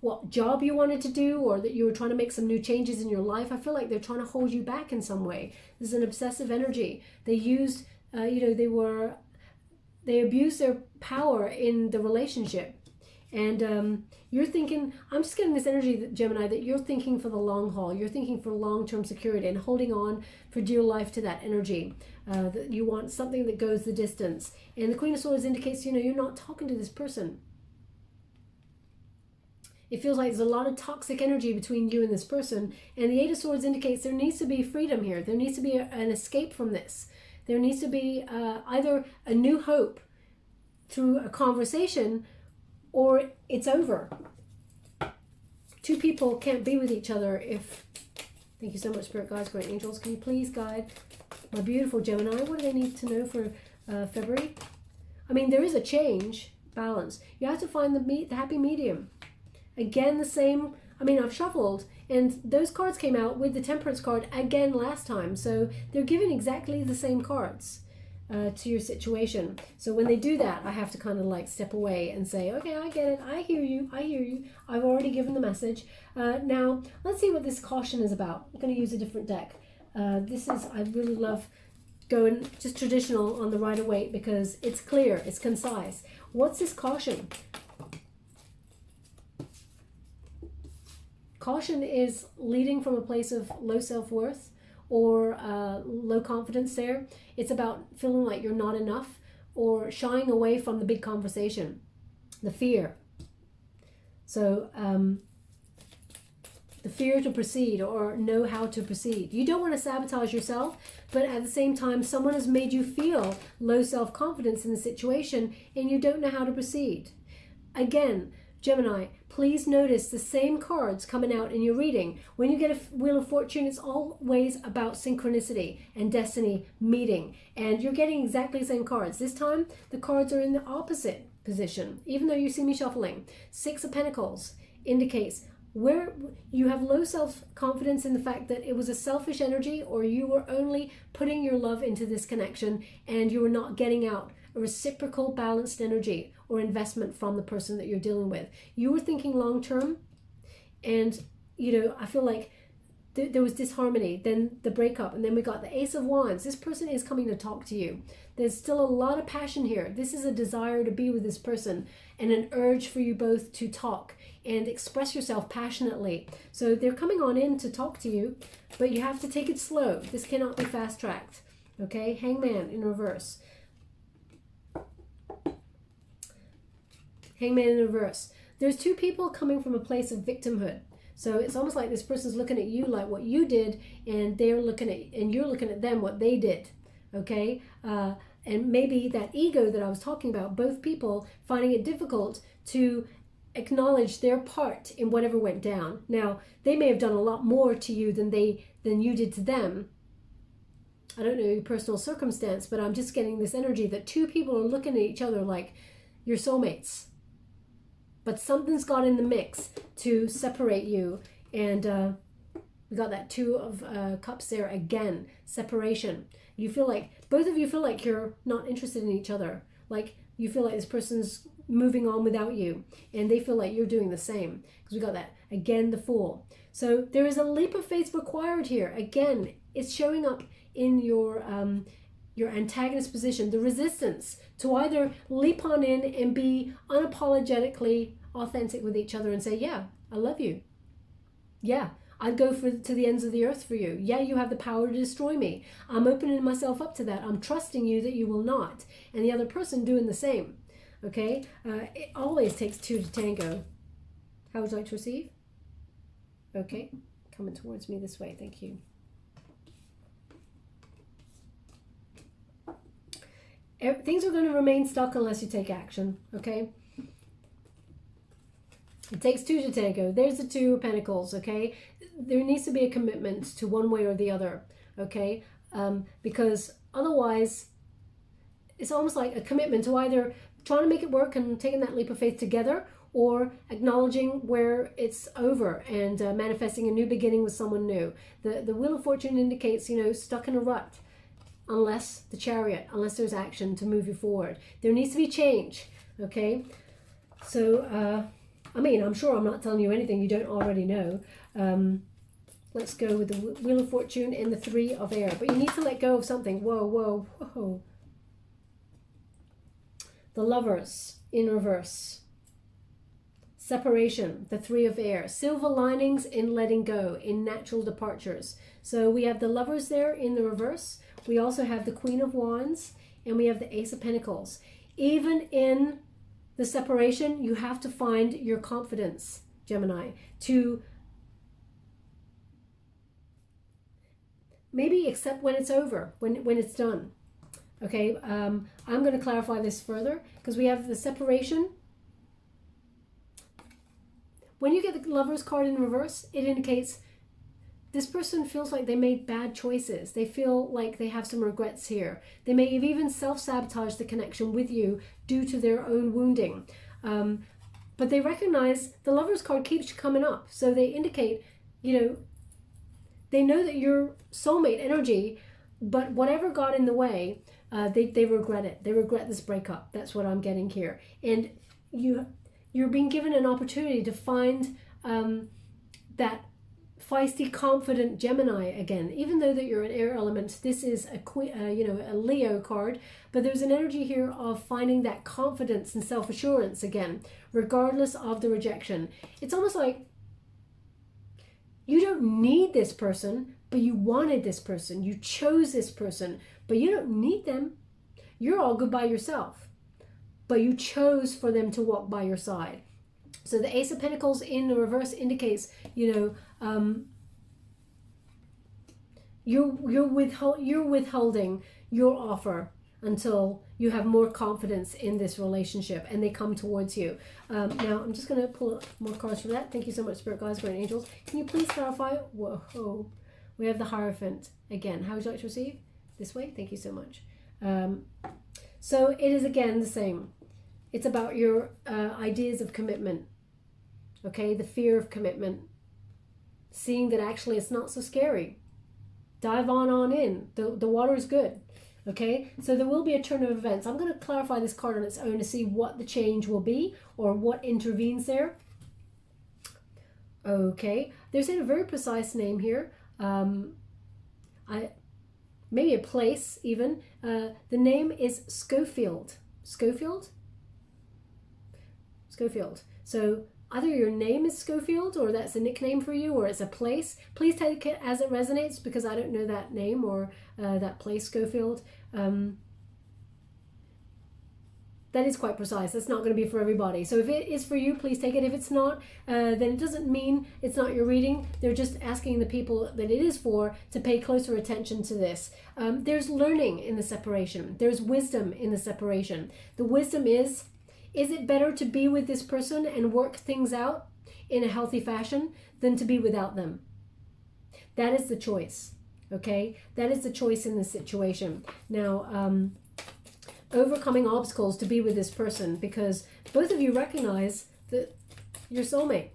what job you wanted to do, or that you were trying to make some new changes in your life. I feel like they're trying to hold you back in some way. This is an obsessive energy. They used, they abused their power in the relationship. And you're thinking, I'm just getting this energy, Gemini, that you're thinking for the long haul. You're thinking for long-term security and holding on for dear life to that energy. That you want something that goes the distance. And the Queen of Swords indicates, you're not talking to this person. It feels like there's a lot of toxic energy between you and this person. And the Eight of Swords indicates there needs to be freedom here. There needs to be an escape from this. There needs to be either a new hope through a conversation, or it's over. Two people can't be with each other if... Thank you so much, Spirit Guides, Great Angels. Can you please guide my beautiful Gemini? What do they need to know for February? I mean, there is a change, balance. You have to find the happy medium. Again, the same... I mean, I've shuffled, and those cards came out with the Temperance card again last time. So they're giving exactly the same cards to your situation. So when they do that, I have to kind of like step away and say, okay, I get it. I hear you. I hear you. I've already given the message. Now, let's see what this caution is about. I'm going to use a different deck. I really love going just traditional on the Rider-Waite because it's clear, it's concise. What's this caution? Caution is leading from a place of low self-worth or low confidence there. It's about feeling like you're not enough or shying away from the big conversation, the fear. So the fear to proceed or know how to proceed. You don't want to sabotage yourself, but at the same time, someone has made you feel low self-confidence in the situation and you don't know how to proceed. Again, Gemini, please notice the same cards coming out in your reading. When you get a Wheel of Fortune, it's always about synchronicity and destiny meeting. And you're getting exactly the same cards. This time, the cards are in the opposite position, even though you see me shuffling. Six of Pentacles indicates where you have low self-confidence in the fact that it was a selfish energy, or you were only putting your love into this connection and you were not getting out a reciprocal balanced energy or investment from the person that you're dealing with. You were thinking long term, and I feel like there was disharmony, then the breakup, and then we got the Ace of Wands. This person is coming to talk to you. There's still a lot of passion here. This is a desire to be with this person and an urge for you both to talk and express yourself passionately. So they're coming on in to talk to you, but you have to take it slow. This cannot be fast-tracked. Okay, Hangman in reverse. Hangman in reverse. There's two people coming from a place of victimhood. So it's almost like this person's looking at you like what you did, and you're looking at them what they did. Okay? And maybe that ego that I was talking about, both people finding it difficult to acknowledge their part in whatever went down. Now, they may have done a lot more to you than you did to them. I don't know your personal circumstance, but I'm just getting this energy that two people are looking at each other like you're soulmates. But something's got in the mix to separate you, and We got that Two of Cups there again. Separation. You feel like, both of you feel like you're not interested in each other. Like you feel like this person's moving on without you, and they feel like you're doing the same. Because we got that again, the Fool. So there is a leap of faith required here. Again, it's showing up in your antagonist position, the resistance to either leap on in and be unapologetically authentic with each other and say, yeah, I love you. Yeah, I'd go to the ends of the earth for you. Yeah, you have the power to destroy me. I'm opening myself up to that. I'm trusting you that you will not. And the other person doing the same. Okay? It always takes two to tango. How would you like to receive? Okay. Coming towards me this way. Thank you. Things are going to remain stuck unless you take action. Okay? It takes two to tango. There's the Two of Pentacles, okay? There needs to be a commitment to one way or the other, okay? Because otherwise, it's almost like a commitment to either trying to make it work and taking that leap of faith together, or acknowledging where it's over and manifesting a new beginning with someone new. The Wheel of Fortune indicates, you know, stuck in a rut, unless the Chariot, unless there's action to move you forward. There needs to be change, okay? So, I mean, I'm sure I'm not telling you anything you don't already know. Let's go with the Wheel of Fortune and the Three of Air. But you need to let go of something. Whoa, whoa, whoa. The Lovers in reverse. Separation, the Three of Air. Silver linings in letting go, in natural departures. So we have the Lovers there in the reverse. We also have the Queen of Wands. And we have the Ace of Pentacles. Even in the separation, you have to find your confidence, Gemini, to maybe accept when it's over, when it's done. Okay, I'm going to clarify this further because we have the separation. When you get the Lover's card in reverse, it indicates this person feels like they made bad choices. They feel like they have some regrets here. They may have even self-sabotage the connection with you due to their own wounding. But they recognize the Lover's card keeps coming up. So they indicate, you know, they know that you're soulmate energy, but whatever got in the way, they regret it. They regret this breakup. That's what I'm getting here. And you're being given an opportunity to find that feisty, confident Gemini again. Even though that you're an air element, this is a Leo card, but there's an energy here of finding that confidence and self-assurance again, regardless of the rejection. It's almost like you don't need this person, but you wanted this person. You chose this person, but you don't need them. You're all good by yourself, but you chose for them to walk by your side. So the Ace of Pentacles in the reverse indicates, you know, you're withholding your offer until you have more confidence in this relationship and they come towards you. Now, I'm just going to pull more cards for that. Thank you so much, Spirit Guides, Guardian Angels. Can you please clarify? Whoa. We have the Hierophant again. How would you like to receive? This way? Thank you so much. So it is again the same. It's about your ideas of commitment. Okay, the fear of commitment. Seeing that actually it's not so scary. Dive on in. The water is good. Okay, so there will be a turn of events. I'm going to clarify this card on its own to see what the change will be or what intervenes there. Okay, there's a very precise name here. Maybe a place even. The name is Schofield. Schofield? Schofield. So either your name is Schofield or that's a nickname for you or it's a place. Please take it as it resonates because I don't know that name or that place, Schofield. That is quite precise. That's not going to be for everybody. So if it is for you, please take it. If it's not, then it doesn't mean it's not your reading. They're just asking the people that it is for to pay closer attention to this. There's learning in the separation. There's wisdom in the separation. The wisdom is it better to be with this person and work things out in a healthy fashion than to be without them? That is the choice, okay? That is the choice in this situation. Now, overcoming obstacles to be with this person because both of you recognize that you're soulmate.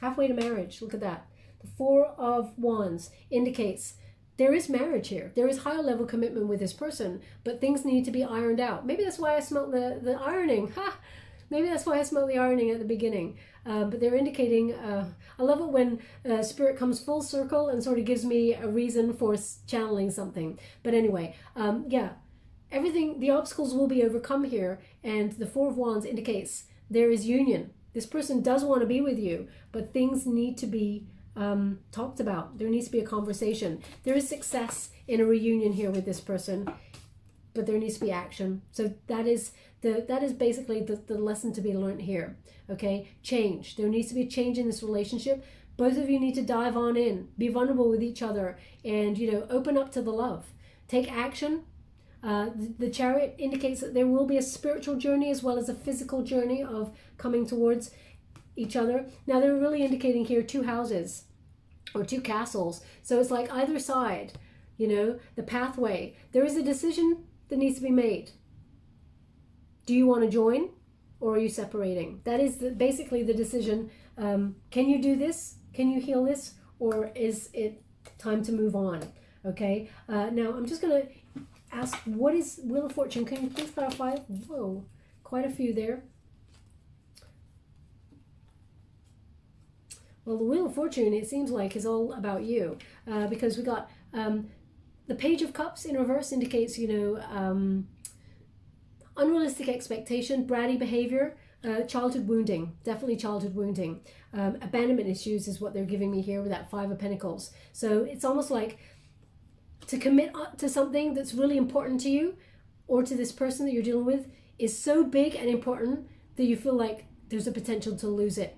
halfway to marriage. Look at that. The Four of Wands indicates there is marriage here. There is higher level commitment with this person, but things need to be ironed out. Maybe that's why I smelt the ironing. Ha! Maybe that's why I smelled the ironing at the beginning. But they're indicating, I love it when spirit comes full circle and sort of gives me a reason for channeling something. But anyway, yeah, everything, the obstacles will be overcome here. And the Four of Wands indicates there is union. This person does want to be with you, but things need to be talked about. There needs to be a conversation. There is success in a reunion here with this person, but there needs to be action. So that is basically the lesson to be learned here. Okay, change. There needs to be a change in this relationship. Both of you need to dive on in, be vulnerable with each other, and open up to the love. Take action. The Chariot indicates that there will be a spiritual journey as well as a physical journey of coming towards each other. Now they're really indicating here two houses or two castles. So it's like either side, the pathway. There is a decision that needs to be made. Do you want to join or are you separating? That is basically the decision. Can you do this? Can you heal this? Or is it time to move on? Okay. Now I'm just going to ask, what is Wheel of Fortune? Can you please clarify? Whoa, quite a few there. Well, the Wheel of Fortune, it seems like, is all about you, because we got the Page of Cups in reverse indicates, unrealistic expectation, bratty behavior, childhood wounding, definitely childhood wounding. Abandonment issues is what they're giving me here with that Five of Pentacles. So it's almost like to commit to something that's really important to you or to this person that you're dealing with is so big and important that you feel like there's a potential to lose it.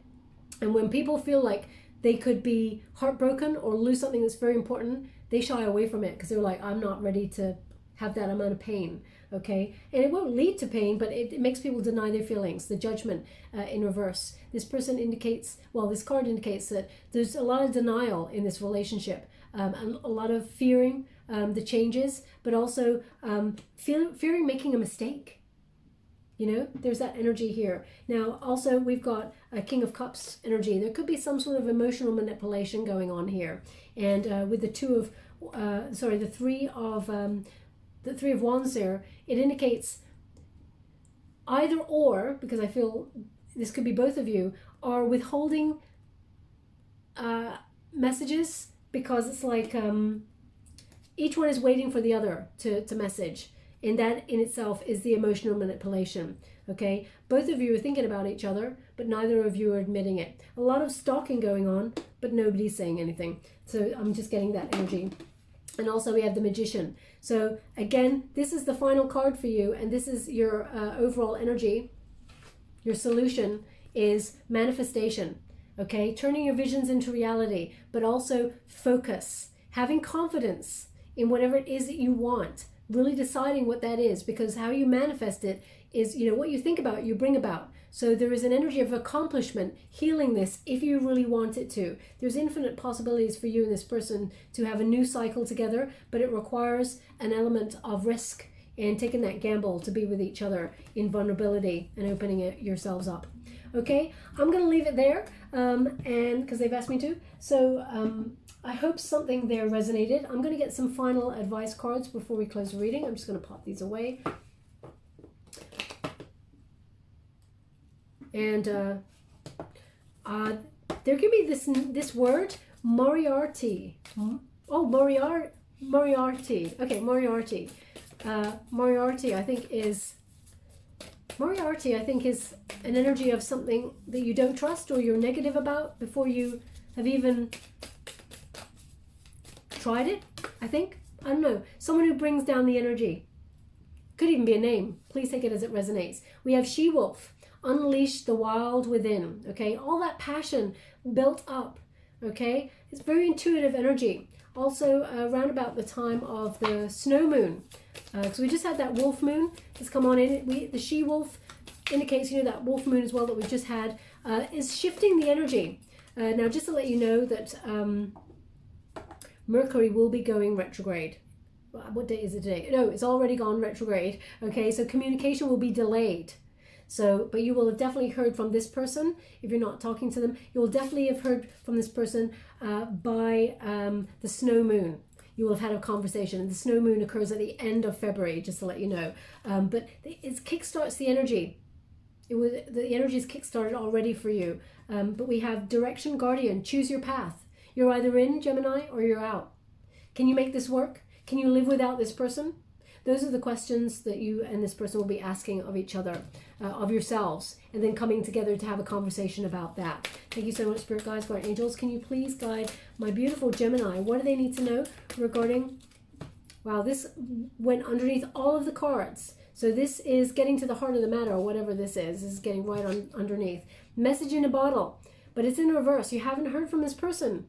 And when people feel like they could be heartbroken or lose something that's very important, they shy away from it because they're like, I'm not ready to have that amount of pain, okay? And it won't lead to pain, but it makes people deny their feelings. The Judgment in reverse. This person indicates, well, this card indicates that there's a lot of denial in this relationship, and a lot of fearing the changes, but also fearing making a mistake. There's that energy here. Now, also, we've got a King of Cups energy. There could be some sort of emotional manipulation going on here. And with the Three of Wands there, it indicates either or, because I feel this could be both of you, are withholding messages because it's like each one is waiting for the other to message. And that in itself is the emotional manipulation, okay? Both of you are thinking about each other, but neither of you are admitting it. A lot of stalking going on, but nobody's saying anything. So I'm just getting that energy. And also we have the Magician. So again, this is the final card for you, and this is your overall energy. Your solution is manifestation, okay? Turning your visions into reality, but also focus. Having confidence in whatever it is that you want. Really deciding what that is, because how you manifest it is, what you think about, you bring about. So there is an energy of accomplishment, healing this if you really want it to. There's infinite possibilities for you and this person to have a new cycle together, but it requires an element of risk and taking that gamble to be with each other in vulnerability and opening yourselves up. Okay, I'm going to leave it there, and because they've asked me to. So I hope something there resonated. I'm going to get some final advice cards before we close the reading. I'm just going to pop these away. And there could be this word, Moriarty. Oh, Moriarty. Okay, Moriarty. Moriarty, I think is an energy of something that you don't trust or you're negative about before you have even tried it, I think. I don't know. Someone who brings down the energy. Could even be a name. Please take it as it resonates. We have She-Wolf. Unleash the wild within. Okay. All that passion built up. Okay. It's very intuitive energy. Also, around about the time of the snow moon. Because we just had that wolf moon that's come on in. The She-Wolf indicates, that wolf moon as well that we just had is shifting the energy. Now, just to let you know that Mercury will be going retrograde. What day is it today? No, it's already gone retrograde. Okay, so communication will be delayed. So, but you will have definitely heard from this person. If you're not talking to them, you will definitely have heard from this person by the snow moon. You will have had a conversation, and the snow moon occurs at the end of February, just to let you know. But it kickstarts the energy. The energy is kickstarted already for you. But we have direction, guardian, choose your path. You're either in, Gemini, or you're out. Can you make this work? Can you live without this person? Those are the questions that you and this person will be asking of each other, of yourselves, and then coming together to have a conversation about that. Thank you so much, Spirit Guides, Guardian Angels. Can you please guide my beautiful Gemini? What do they need to know regarding... Wow, this went underneath all of the cards. So this is getting to the heart of the matter, or whatever this is. This is getting right on underneath. Message in a bottle, but it's in reverse. You haven't heard from this person.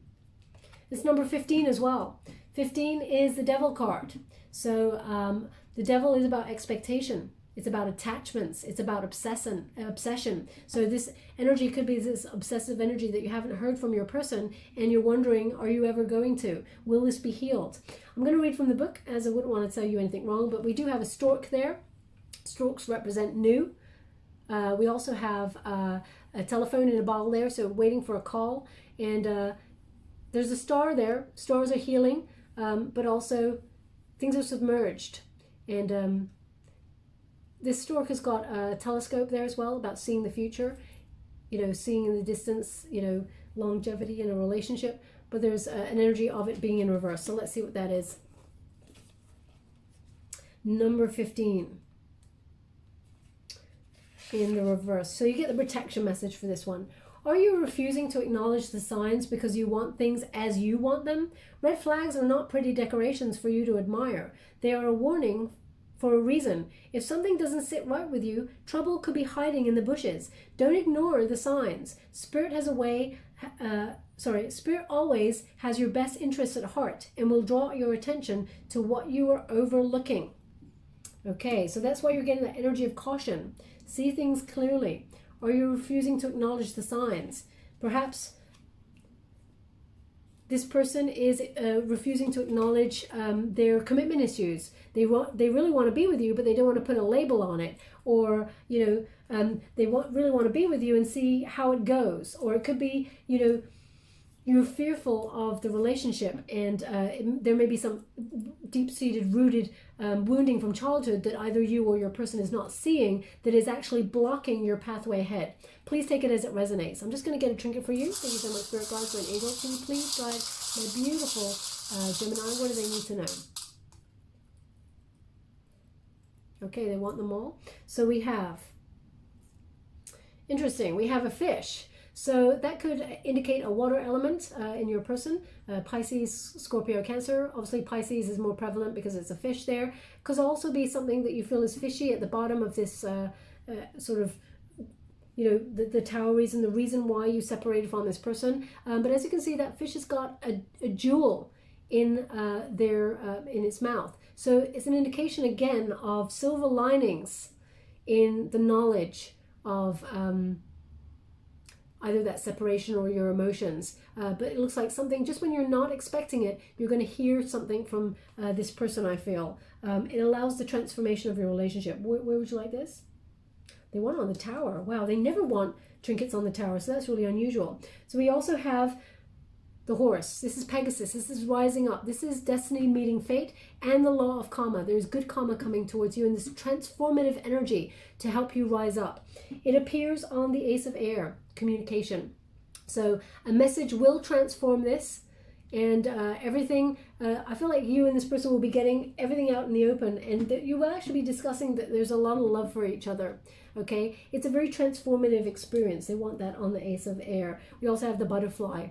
It's number 15 as well. 15 is the Devil card. So the Devil is about expectation. It's about attachments. It's about obsession. So this energy could be this obsessive energy that you haven't heard from your person, and you're wondering, are you ever going to? Will this be healed? I'm going to read from the book, as I wouldn't want to tell you anything wrong, but we do have a stork there. Storks represent new. We also have a telephone in a bottle there, so waiting for a call. And there's a star there. Stars are healing, but also things are submerged. And this stork has got a telescope there as well, about seeing the future, seeing in the distance, longevity in a relationship. But there's an energy of it being in reverse. So let's see what that is. Number 15. In the reverse. So you get the protection message for this one. Are you refusing to acknowledge the signs because you want things as you want them? Red flags are not pretty decorations for you to admire. They are a warning for a reason. If something doesn't sit right with you, trouble could be hiding in the bushes. Don't ignore the signs. Spirit always has your best interests at heart and will draw your attention to what you are overlooking. Okay, so that's why you're getting that energy of caution. See things clearly. Are you refusing to acknowledge the signs? Perhaps this person is refusing to acknowledge their commitment issues. They really want to be with you, but they don't want to put a label on it. Or, they really want to be with you and see how it goes. Or it could be, you're fearful of the relationship, and there may be some deep-seated, rooted wounding from childhood that either you or your person is not seeing, that is actually blocking your pathway ahead. Please take it as it resonates. I'm just going to get a trinket for you. Thank you so much, Spirit Guides, and Angels. Can you please guide my beautiful Gemini? What do they need to know? Okay, they want them all. So we have, interesting, we have a fish. So that could indicate a water element in your person. Pisces, Scorpio, Cancer. Obviously Pisces is more prevalent because it's a fish there. Could also be something that you feel is fishy at the bottom of this sort of, the tower reason, the reason why you separated from this person. But as you can see, that fish has got a jewel in in its mouth. So it's an indication again of silver linings in the knowledge of either that separation or your emotions. But it looks like something, just when you're not expecting it, you're going to hear something from this person, I feel. It allows the transformation of your relationship. Where would you like this? They want it on the tower. Wow, they never want trinkets on the tower, so that's really unusual. So we also have the horse. This is Pegasus. This is rising up. This is destiny meeting fate and the law of karma. There's good karma coming towards you in this transformative energy to help you rise up. It appears on the Ace of Air, communication. So a message will transform this, and everything, I feel like you and this person will be getting everything out in the open, and that you will actually be discussing that there's a lot of love for each other. Okay, it's a very transformative experience. They want that on the Ace of Air. We also have the butterfly.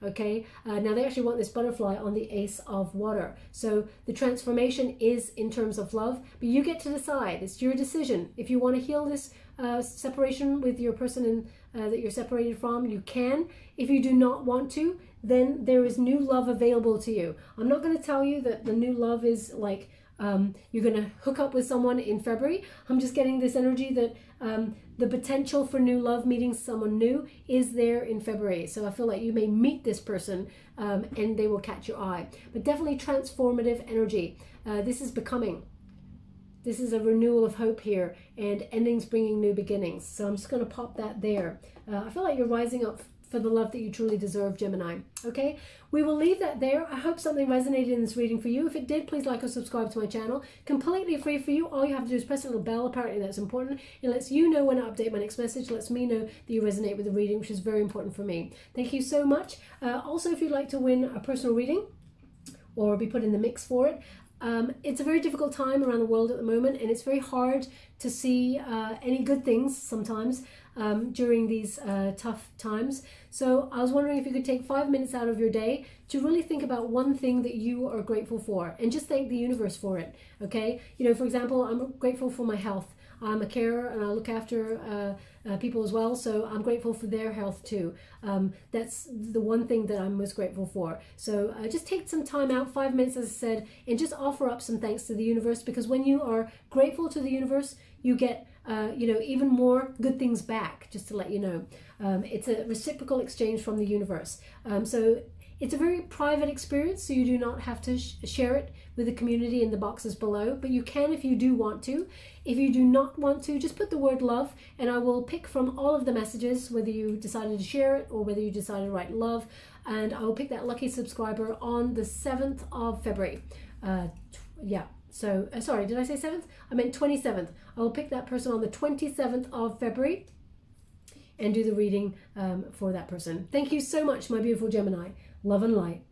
Okay, now they actually want this butterfly on the Ace of Water. So the transformation is in terms of love, but you get to decide. It's your decision. If you want to heal this separation with your person that you're separated from, you can. If you do not want to, then there is new love available to you. I'm not going to tell you that the new love is like you're going to hook up with someone in February. I'm just getting this energy that the potential for new love, meeting someone new, is there in February. So I feel like you may meet this person and they will catch your eye. But definitely transformative energy. This is becoming. This is a renewal of hope here, and endings bringing new beginnings. So I'm just going to pop that there. I feel like you're rising up for the love that you truly deserve, Gemini. Okay, we will leave that there. I hope something resonated in this reading for you. If it did, please like or subscribe to my channel. Completely free for you. All you have to do is press a little bell. Apparently that's important. It lets you know when I update my next message. It lets me know that you resonate with the reading, which is very important for me. Thank you so much. Also, if you'd like to win a personal reading or be put in the mix for it, it's a very difficult time around the world at the moment, and it's very hard to see any good things sometimes during these tough times. So I was wondering if you could take 5 minutes out of your day to really think about one thing that you are grateful for, and just thank the universe for it. Okay, you know, for example, I'm grateful for my health. I'm a carer and I look after people as well, so I'm grateful for their health too. That's the one thing that I'm most grateful for. So just take some time out, 5 minutes as I said, and just offer up some thanks to the universe, because when you are grateful to the universe, you get even more good things back, just to let you know. It's a reciprocal exchange from the universe. So it's a very private experience, so you do not have to share it with the community in the boxes below, but you can if you do want to. If you do not want to, just put the word love, and I will pick from all of the messages, whether you decided to share it or whether you decided to write love, and I will pick that lucky subscriber on the 7th of February. So, sorry, did I say 7th? I meant 27th. I will pick that person on the 27th of February and do the reading for that person. Thank you so much, my beautiful Gemini. Love and light.